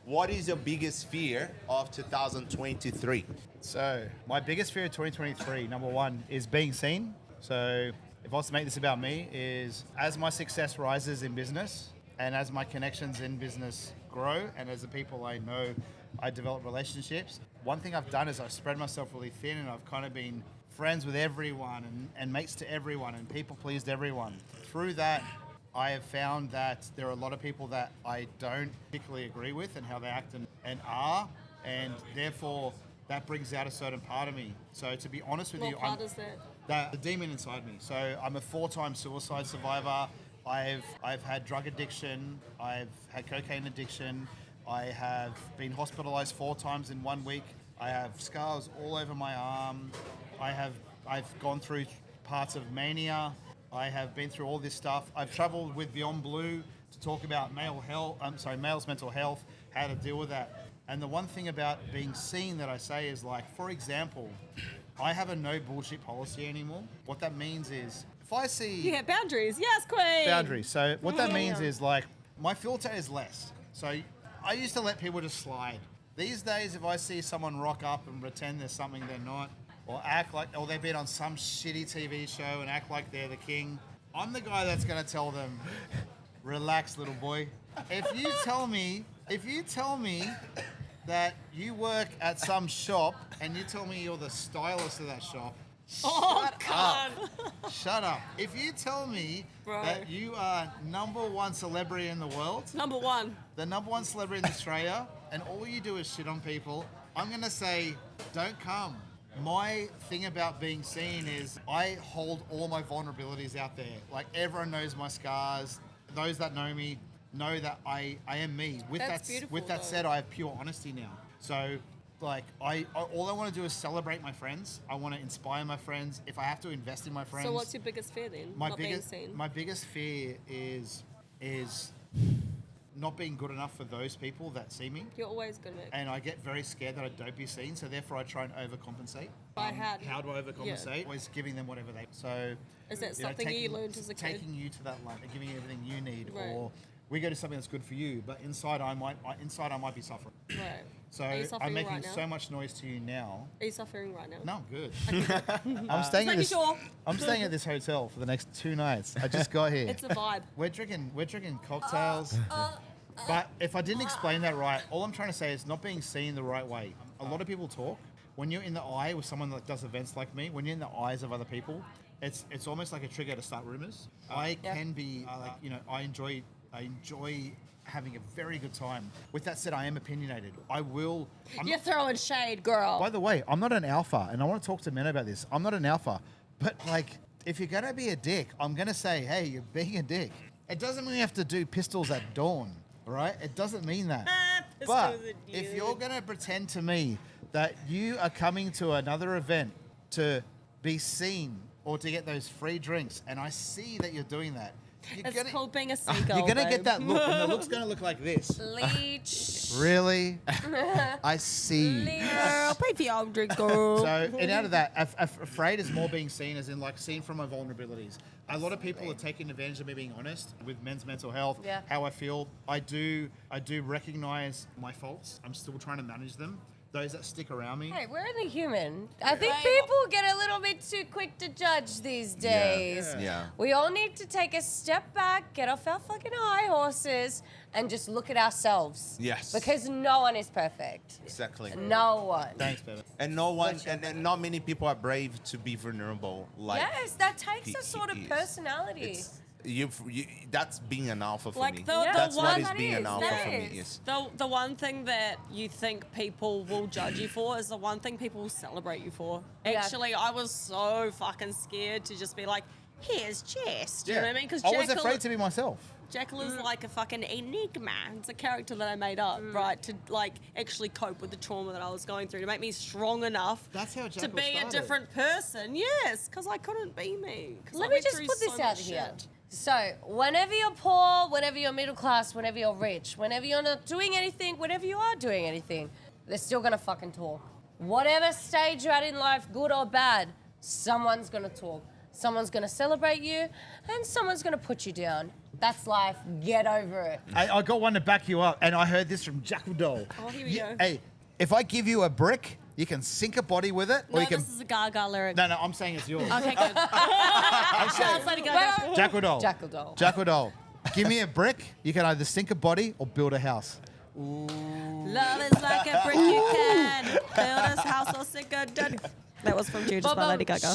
What is your biggest fear of 2023? So, my biggest fear of 2023, number one, is being seen. So, if I was to make this about me, is as my success rises in business and as my connections in business grow and as the people I know, I develop relationships. One thing I've done is I've spread myself really thin, and I've kind of been friends with everyone and mates to everyone and people pleased everyone. Through that, I have found that there are a lot of people that I don't particularly agree with and how they act and are, and therefore that brings out a certain part of me. So to be honest with What you, part I'm, is that? the demon inside me. So I'm a 4-time suicide survivor. I've had drug addiction. I've had cocaine addiction. I have been hospitalized 4 times in 1 week. I have scars all over my arm. I've gone through parts of mania. I have been through all this stuff. I've traveled with Beyond Blue to talk about males' mental health, how to deal with that. And the one thing about being seen that I say is, like, for example, I have a no bullshit policy anymore. What that means is, if I see You have boundaries. Yes, queen. boundaries, so what that means is, like, my filter is less. So I used to let people just slide. These days, if I see someone rock up and pretend there's something they're not, or act like, or they've been on some shitty TV show and act like they're the king, I'm the guy that's gonna tell them, relax, little boy. If you tell me that you work at some shop and you tell me you're the stylist of that shop, Oh, God. shut up. If you tell me Bro. that you are #1 celebrity in the world, Number one. the #1 celebrity in Australia, and all you do is shit on people, I'm gonna say, don't come. My thing about being seen is I hold all my vulnerabilities out there. Like, everyone knows my scars. Those that know me know that I am me. That's beautiful, with that though. said, I have pure honesty now. So, like, all I want to do is celebrate my friends. I want to inspire my friends. If I have to invest in my friends. So what's your biggest fear then? my Not biggest being seen. my biggest fear is not being good enough for those people that see me. You're always good at it. And I get very scared that I don't be seen, so therefore I try and overcompensate. By how? How do I overcompensate? Yeah. Always giving them whatever they. So. Is that you know, something you learned as a kid? Taking you to that line, and giving you everything you need, Right. or we go to something that's good for you, but inside I might be suffering. Right. So Are you suffering I'm making right now? so much noise to you now. Are you suffering right now? No, I'm good. I'm staying at making this. sure. I'm staying at this hotel for the next 2 nights. I just got here. It's a vibe. We're drinking cocktails. But if I didn't explain that right, all I'm trying to say is not being seen the right way. A lot of people talk. When you're in the eye with someone that does events like me, when you're in the eyes of other people, it's almost like a trigger to start rumors. I can be I enjoy having a very good time. With that said, I am opinionated. You're throwing shade, girl. By the way, I'm not an alpha, and I want to talk to men about this. I'm not an alpha, but, like, if you're gonna be a dick, I'm gonna say, hey, you're being a dick. It doesn't mean you have to do pistols at dawn, right? It doesn't mean that. But Pistols at if dawn. you're gonna pretend to me that you are coming to another event to be seen or to get those free drinks, and I see that you're doing that, It's called being a seagull. you're gonna babe. get that look, and the look's gonna look like this. Leech. Really? I see. Girl, pay for your own drink, girl. So, and out of that, afraid is more being seen as in, like, seen from my vulnerabilities. A lot of people are taking advantage of me being honest with men's mental health, how I feel. I do recognize my faults. I'm still trying to manage them. those that stick around me. Hey, we're only human. I think people get a little bit too quick to judge these days. Yeah. We all need to take a step back, get off our fucking high horses, and just look at ourselves. Yes. Because no one is perfect. Exactly. No one. Thanks, baby. And no one, and not many people are brave to be vulnerable. Like Yes, that takes he a sort of is. personality. That's being an alpha for Like me. the That's one what is that being an is, alpha that for me. is. Is The one thing that you think people will judge you for is the one thing people will celebrate you for. Yeah. Actually, I was so fucking scared to just be like, here's Jess. Do you know what I mean? Because I was afraid to be myself. Jackel is like a fucking enigma. It's a character that I made up, right, to like actually cope with the trauma that I was going through, to make me strong enough That's how to Jackel be a started. different person. Yes, because I couldn't be me. 'Cause Let I me went just through put this so out much here. shit. So, whenever you're poor, whenever you're middle class, whenever you're rich, whenever you're not doing anything, whenever you are doing anything, they're still gonna fucking talk. Whatever stage you're at in life, good or bad, someone's gonna talk. Someone's gonna celebrate you, and someone's gonna put you down. That's life. Get over it. I got one to back you up, and I heard this from Jackel Doll. Oh, here we go. Hey, if I give you a brick, you can sink a body with it, or No, you can. this is a Gaga lyric. No, I'm saying it's yours. Okay, good. Sounds like a Gaga. Jackel Doll. Jackal doll. Jackel Doll. Give me a brick, you can either sink a body or build a house. Love is like a brick you can build this house or sink a dead. That was from Judas by Lady Gaga.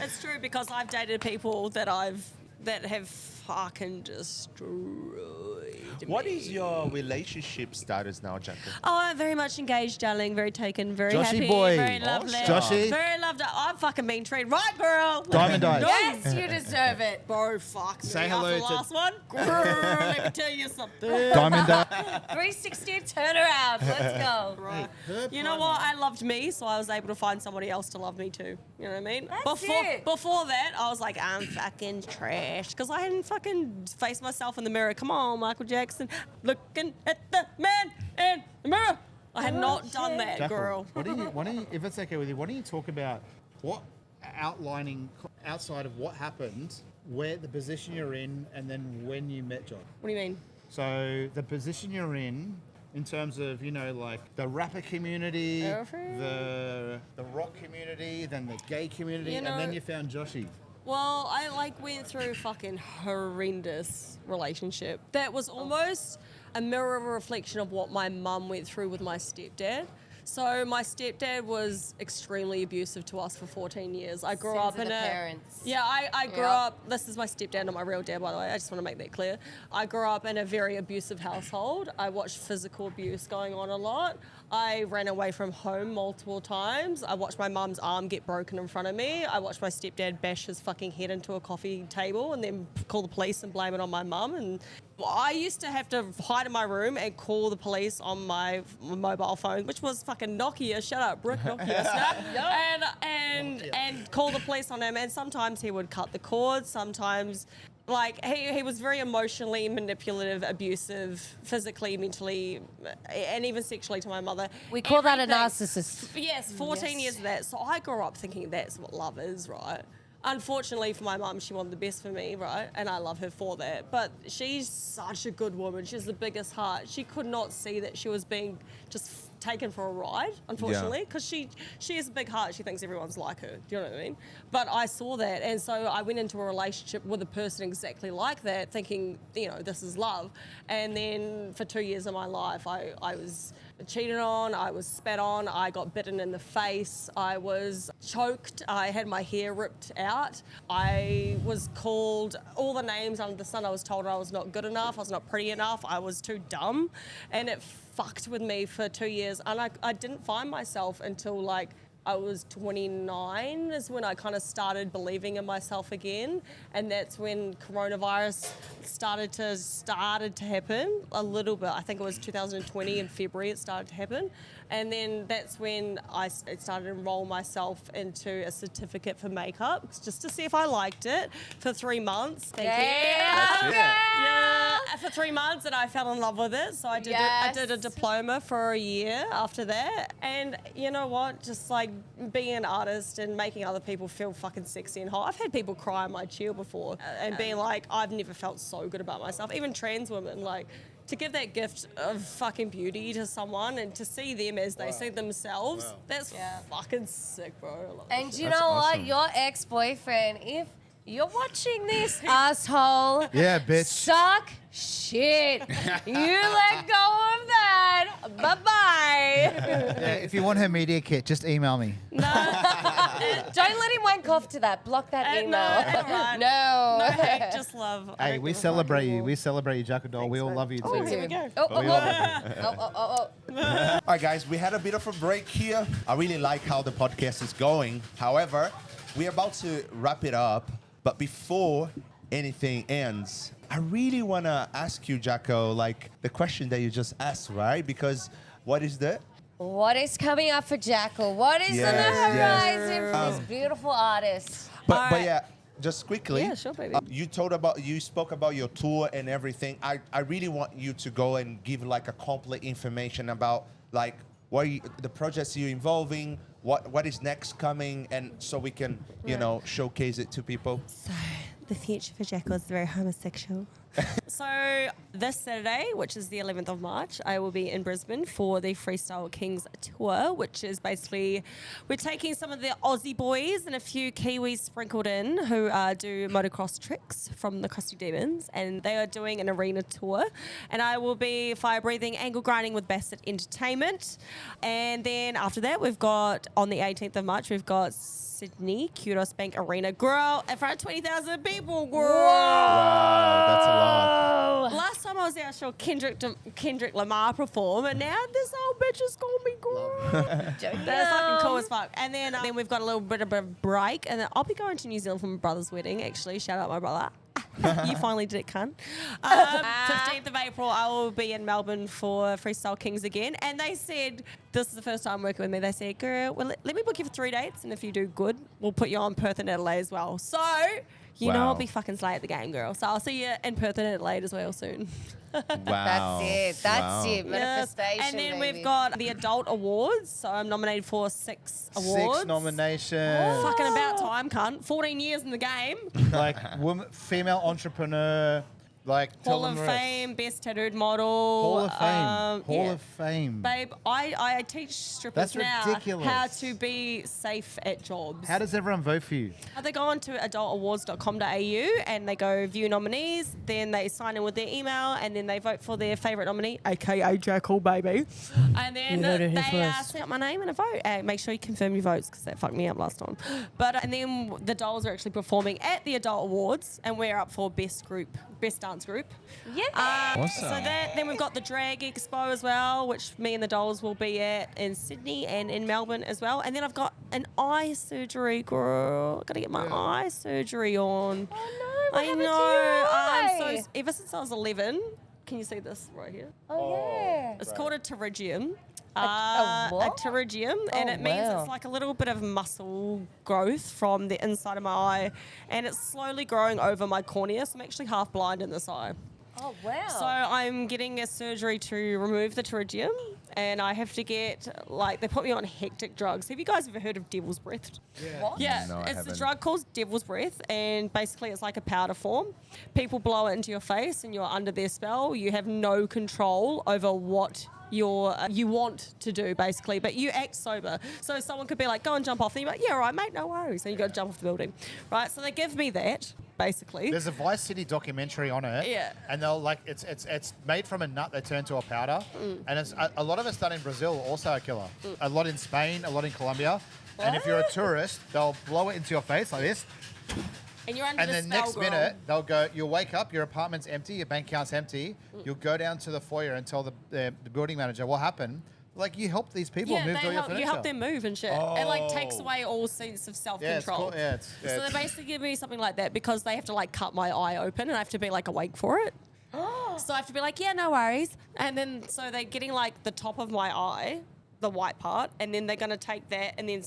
It's true because I've dated people that have fucking destroyed what me. is your relationship status now, Jackel? Oh, I'm very much engaged, darling. Very taken, very Joshy happy, boy. very lovely. Joshy. Very loved. I'm fucking being treated right, girl. Diamond eyes. Yes, you deserve it. Bro, fuck me. Say hello After the to- last one. Grrr, let me tell you something. Diamond Eye. 360 turnaround. Let's go. Right. You know what? I loved me, so I was able to find somebody else to love me too. You know what I mean? That's it. Before that, I was like, I'm fucking trash because I hadn't fucking faced myself in the mirror. Come on, Michael Jackson, looking at the man in the mirror. I had not done that, Jackel, girl. why don't you, if it's okay with you, why don't you talk about what outlining outside of what happened, where the position you're in, and then when you met John? What do you mean? So the position you're in terms of, you know, like the rapper community, the rock community, then the gay community, You and know- then you found Joshy. Well, I went through a fucking horrendous relationship that was almost a mirror reflection of what my mum went through with my stepdad. So my stepdad was extremely abusive to us for 14 years. I grew Sins up of in the a parents. Yeah, I grew Yeah. up. This is my stepdad, not my real dad, by the way. I just want to make that clear. I grew up in a very abusive household. I watched physical abuse going on a lot. I ran away from home multiple times. I watched my mum's arm get broken in front of me. I watched my stepdad bash his fucking head into a coffee table and then call the police and blame it on my mum. And I used to have to hide in my room and call the police on my mobile phone, which was fucking Nokia. Shut up, Brick Nokia. and call the police on him. And sometimes he would cut the cord. Sometimes, like, he was very emotionally manipulative, abusive, physically, mentally, and even sexually to my mother. We call that a Everything. narcissist. Yes, 14 years of that. So I grew up thinking that's what love is, right? Unfortunately for my mum, she wanted the best for me, right? And I love her for that. But she's such a good woman. She has the biggest heart. She could not see that she was being just taken for a ride, unfortunately, because she has a big heart. She thinks everyone's like her. Do you know what I mean? But I saw that, and so I went into a relationship with a person exactly like that, thinking, you know, this is love. And then for 2 years of my life, I was cheated on, I was spat on, I got bitten in the face, I was choked, I had my hair ripped out, I was called all the names under the sun. I was told I was not good enough, I was not pretty enough, I was too dumb, and it fucked with me for 2 years. And I didn't find myself until like I was 29 is when I kind of started believing in myself again, and that's when coronavirus started to happen a little bit. I think it was 2020 in February it started to happen, and then that's when I started to enroll myself into a certificate for makeup just to see if I liked it for 3 months. Thank you. Yeah, for 3 months, and I fell in love with it. So I did Yes. I did a diploma for a year after that, and you know what? Just like being an artist and making other people feel fucking sexy and hot. I've had people cry on my chair before and being like, I've never felt so good about myself. Even trans women, like, to give that gift of fucking beauty to someone and to see them as they see themselves, that's fucking sick, bro. I love that And shit. you That's know awesome. what? Your ex-boyfriend, if you're watching this, asshole, Yeah, bitch. suck shit. You let go of that. Bye-bye. Yeah, if you want her media kit, just email me. Don't let him wank off to that. Block that email. alright. No. No hate, just love. I Hey, don't we give a celebrate fuck you. anymore. We celebrate you, Jackel doll. We all man. love you Oh, too. here we go. Oh, we all love you. oh. All right, guys, we had a bit of a break here. I really like how the podcast is going. However, we're about to wrap it up. But before anything ends, I really want to ask you, Jacko, like the question that you just asked, right? Because what is the... What is coming up for Jackel? What is on the Yes, horizon for this beautiful artist? But Alright. yeah, just quickly. Yeah, sure, baby. You spoke about your tour and everything. I really want you to go and give like a complete information about like the projects you're involving, what is next coming, and so we can showcase it to people. So, the future for Jackel is very homosexual. So, this Saturday, which is the 11th of March, I will be in Brisbane for the Freestyle Kings tour, which is basically we're taking some of the Aussie boys and a few Kiwis sprinkled in who do motocross tricks from the Crusty Demons, and they are doing an arena tour. And I will be fire breathing, angle grinding with Bassett Entertainment. And then after that, we've got on the 18th of March, we've got Sydney Kudos Bank Arena, girl, in front of 20,000 people, girl. Wow, that's a lot. Last time I was there, I saw Kendrick Lamar perform, and now this old bitch is calling me girl. That's fucking cool as fuck. And then we've got a little bit of a break, and then I'll be going to New Zealand for my brother's wedding. Actually, shout out my brother. You finally did it, cunt. 15th of April, I will be in Melbourne for Freestyle Kings again. And they said, this is the first time working with me, they said, girl, well, let me book you for 3 dates. And if you do good, we'll put you on Perth and Adelaide as well. So, you know Wow. I'll be fucking slay at the game, girl. So I'll see you in Perth and Adelaide as well soon. Wow. That's it. Yes. Manifestation. And then baby. we've got the Adult Awards. So I'm nominated for 6 awards. 6 nominations. Fucking about time, cunt. 14 years in the game. Like female entrepreneur, like tell Hall of them the rest. Fame, best tattooed model. Hall of Fame. Hall yeah. of Fame. Babe, I teach strippers That's now ridiculous. how to be safe at jobs. How does everyone vote for you? They go on to adultawards.com.au and they go view nominees, then they sign in with their email, and then they vote for their favourite nominee, aka Jackel, baby. And then they set up my name and a vote. Make sure you confirm your votes because that fucked me up last time. And then the dolls are actually performing at the Adult Awards, and we're up for best dance group. Yeah. Awesome. So then we've got the Drag Expo as well, which me and the dolls will be at in Sydney and in Melbourne as well. And then I've got an eye surgery, girl. Got to get my eye surgery on. Oh no, what I happened to your eye? So ever since I was 11, can you see this right here? Oh yeah. It's called a pterygium. A what? A pterygium, and Oh, it means wow. it's like a little bit of muscle growth from the inside of my eye, and it's slowly growing over my cornea, so I'm actually half blind in this eye. Oh wow. So I'm getting a surgery to remove the pterygium, and I have to get, they put me on hectic drugs. Have you guys ever heard of Devil's Breath? What? Yeah, No, I it's haven't. a drug called Devil's Breath, and basically it's like a powder form. People blow it into your face, and you're under their spell. You have no control over what you want to do, basically, but you act sober. So someone could be like, go and jump off, and you're like, yeah, all right, mate, no worries. And you go jump off the building, right? So they give me that, basically. There's a Vice City documentary on it. Yeah. And they'll it's made from a nut they turn to a powder. And it's a lot of it's done in Brazil, also a killer. A lot in Spain, a lot in Colombia. And if you're a tourist, they'll blow it into your face like this. And you're under And the then spell, next girl. minute, they'll go, you'll wake up, your apartment's empty, your bank account's empty. You'll go down to the foyer and tell the building manager what happened. Like, you help these people Yeah, move all your you furniture. help them move and shit. It takes away all sense of Yeah, it's self-control. cool. Yeah, So they basically give me something like that because they have to cut my eye open, and I have to be awake for it. So I have to be like, yeah, no worries. And then so they're getting the top of my eye, the white part, and then they're going to take that and then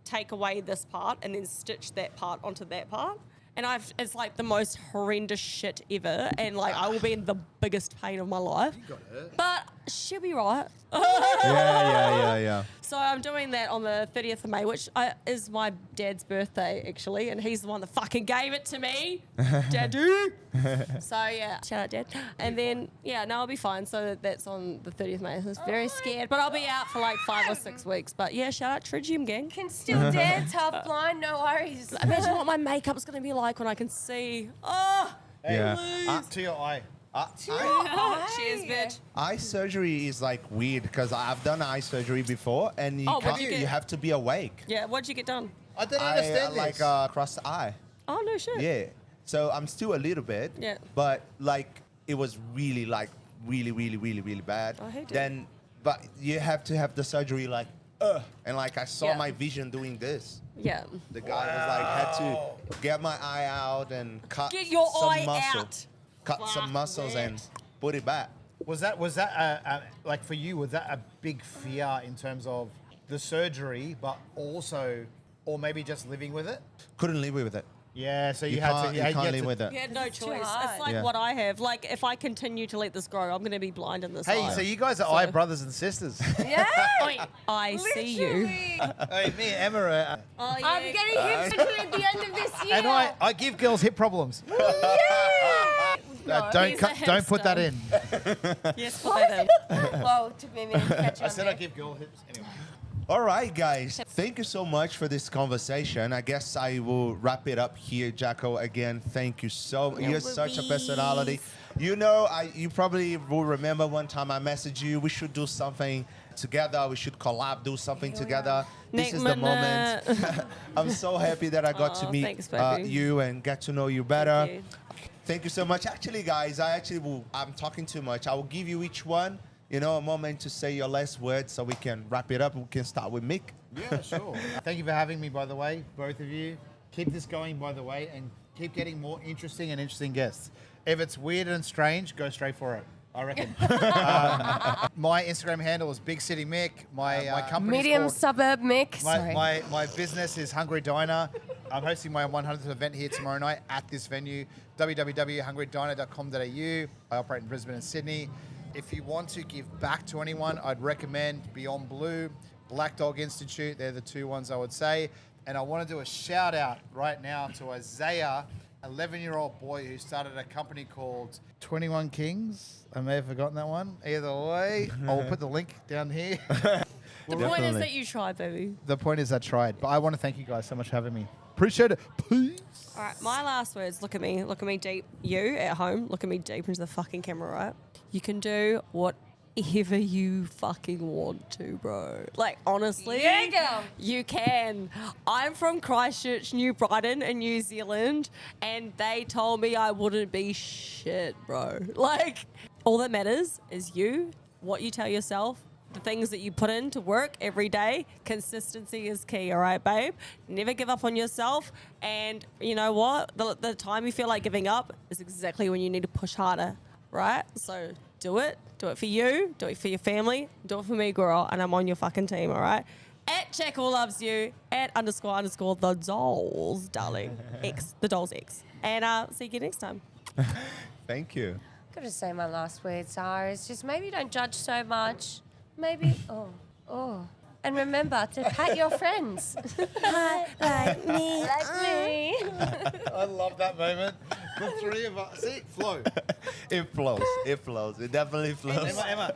take away this part and then stitch that part onto that part. And it's the most horrendous shit ever, and I will be in the biggest pain of my life. You got it. But she'll be right. Yeah. So I'm doing that on the 30th of May, which is my dad's birthday, actually, and he's the one that fucking gave it to me. Daddy. So, yeah, shout out, Dad. And then, I'll be fine. So that's on the 30th of May. I was very scared, but I'll be out for like 5 or 6 weeks. But yeah, shout out Trigium gang. Can still dance half blind, no worries. Imagine what my makeup's going to be like when I can see. Oh, Yeah. To your eye. cheers, bitch. Eye surgery is like weird because I've done eye surgery before, and you what'd can't, you get? you have to be awake. Yeah, what'd you get done? I don't understand like this. across the eye. Oh, no shit. Yeah. So I'm still a little bit. Yeah. But like it was really like really bad. I hate it. Then, but you have to have the surgery like, and like I saw Yeah. my vision doing this. Yeah. The guy was like had to get my eye out and cut Get your some eye muscle, out. cut Fuck some muscles that. and put it back. Was that like for you? Was that a big fear in terms of the surgery, but also, or maybe just living with it? Couldn't live with it. Yeah, so you, You had can't, to. you can't live with it. You had no It's too choice. hard. It's like Yeah. what I have. Like, if I continue to let this grow, I'm going to be blind in this Hey, eye. so you guys are eye brothers and sisters. Yeah. Oi, I see you. Literally. Hey, me and Emma are, Oh, yeah. I'm getting hip surgery at the end of this year. and I give girls hip problems. Don't he's a don't put that in. Yes, put that in. Whoa, took me a minute to catch I on said there. I give girl hips anyway. All right, guys. Thank you so much for this conversation. I guess I will wrap it up here, Jackel. Again, thank you so much. You're such a personality. You know, you probably will remember one time I messaged you. We should do something together. We should collab, do something together. This Nick is the Minute. moment. I'm so happy that I got to meet thanks, baby. you and get to know you better. Thank you. Thank you so much. Actually, guys, I'm talking too much. I will give you each one, a moment to say your last words so we can wrap it up. We can start with Mick. Yeah, sure. Thank you for having me, by the way, both of you. Keep this going, by the way, and keep getting more interesting guests. If it's weird and strange, go straight for it, I reckon. My Instagram handle is Big City Mick. My company Medium is called... suburb Mick. Sorry. My business is Hungry Diner. I'm hosting my 100th event here tomorrow night at this venue, www.hungrydiner.com.au. I operate in Brisbane and Sydney. If you want to give back to anyone, I'd recommend Beyond Blue, Black Dog Institute. They're the two ones I would say. And I want to do a shout out right now to Isaiah, 11-year-old boy who started a company called 21 Kings. I may have forgotten that one. Either way, I'll put the link down here. The point is that you tried, baby. The point is I tried, but I want to thank you guys so much for having me. Appreciate it. Peace. All right, my last words. Look at me deep. You at home, look at me deep into the fucking camera, right? You can do whatever you fucking want to, bro. Like, honestly, Yeah, girl. you can. I'm from Christchurch, New Brighton in New Zealand, and they told me I wouldn't be shit, bro. Like, all that matters is you, what you tell yourself, the things that you put in to work every day. Consistency is key, all right, babe? Never give up on yourself. And you know what? The time you feel like giving up is exactly when you need to push harder, right? So do it. Do it for you. Do it for your family. Do it for me, girl. And I'm on your fucking team, all right? At Jackel loves you. At __ the dolls, darling. The dolls X. And see you next time. Thank you. Gotta say my last words are is just maybe don't judge so much. Maybe and remember to pat your friends. Like me. Like me. I love that moment. The three of us. See, flow. It flows. It flows. It definitely flows. Emma,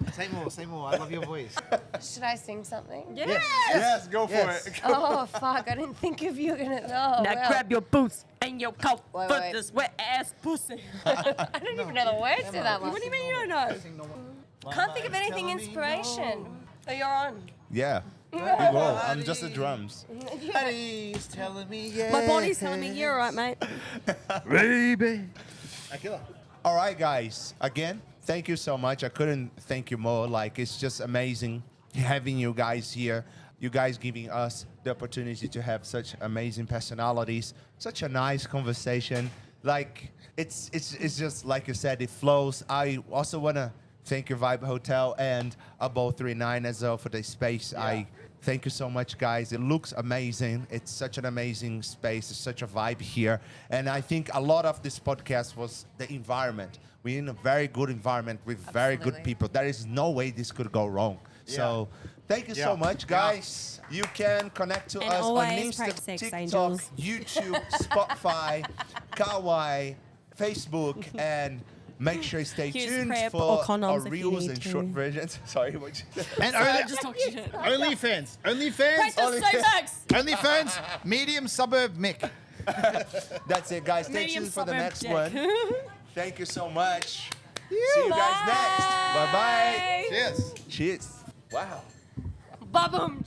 say more. I love your voice. Should I sing something? Yeah. Yes, go for Yes. it. Oh fuck! I didn't think of you gonna. Oh, Now well. grab your boots and your coat Wait, for wait. this wet ass pussy. I don't even know the words to that one. What do you mean you don't know? Can't think of anything inspiration. Oh, you're on. Yeah. Whoa, I'm just the drums. Body's telling me yes. My body's telling me you're right, mate. Baby. Akila. All right, guys. Again, thank you so much. I couldn't thank you more. Like, it's just amazing having you guys here. You guys giving us the opportunity to have such amazing personalities, such a nice conversation. Like, it's just like you said, it flows. I also want to thank your Vibe Hotel and Above 39 as well for the space. I Thank you so much, guys. It looks amazing. It's such an amazing space. It's such a vibe here. And I think a lot of this podcast was the environment. We're in a very good environment with very good Absolutely. people. There is no way this could go wrong. So thank you so Yeah. much, guys. You can connect to And us on always Insta, practice sex, TikTok, angels. YouTube, Spotify, Kawaii, Facebook, and make sure you stay Use tuned PrEP for or our condoms if you reels need and to. short versions. Sorry, what you said? And Just talk shit. OnlyFans. OnlyFans. Practice sex. OnlyFans. Medium suburb Mick. That's it, guys. Stay Medium tuned for the suburb next dick. one. Thank you so much. See you guys next. Bye-bye. Cheers. Cheers. Wow. Ba-boom.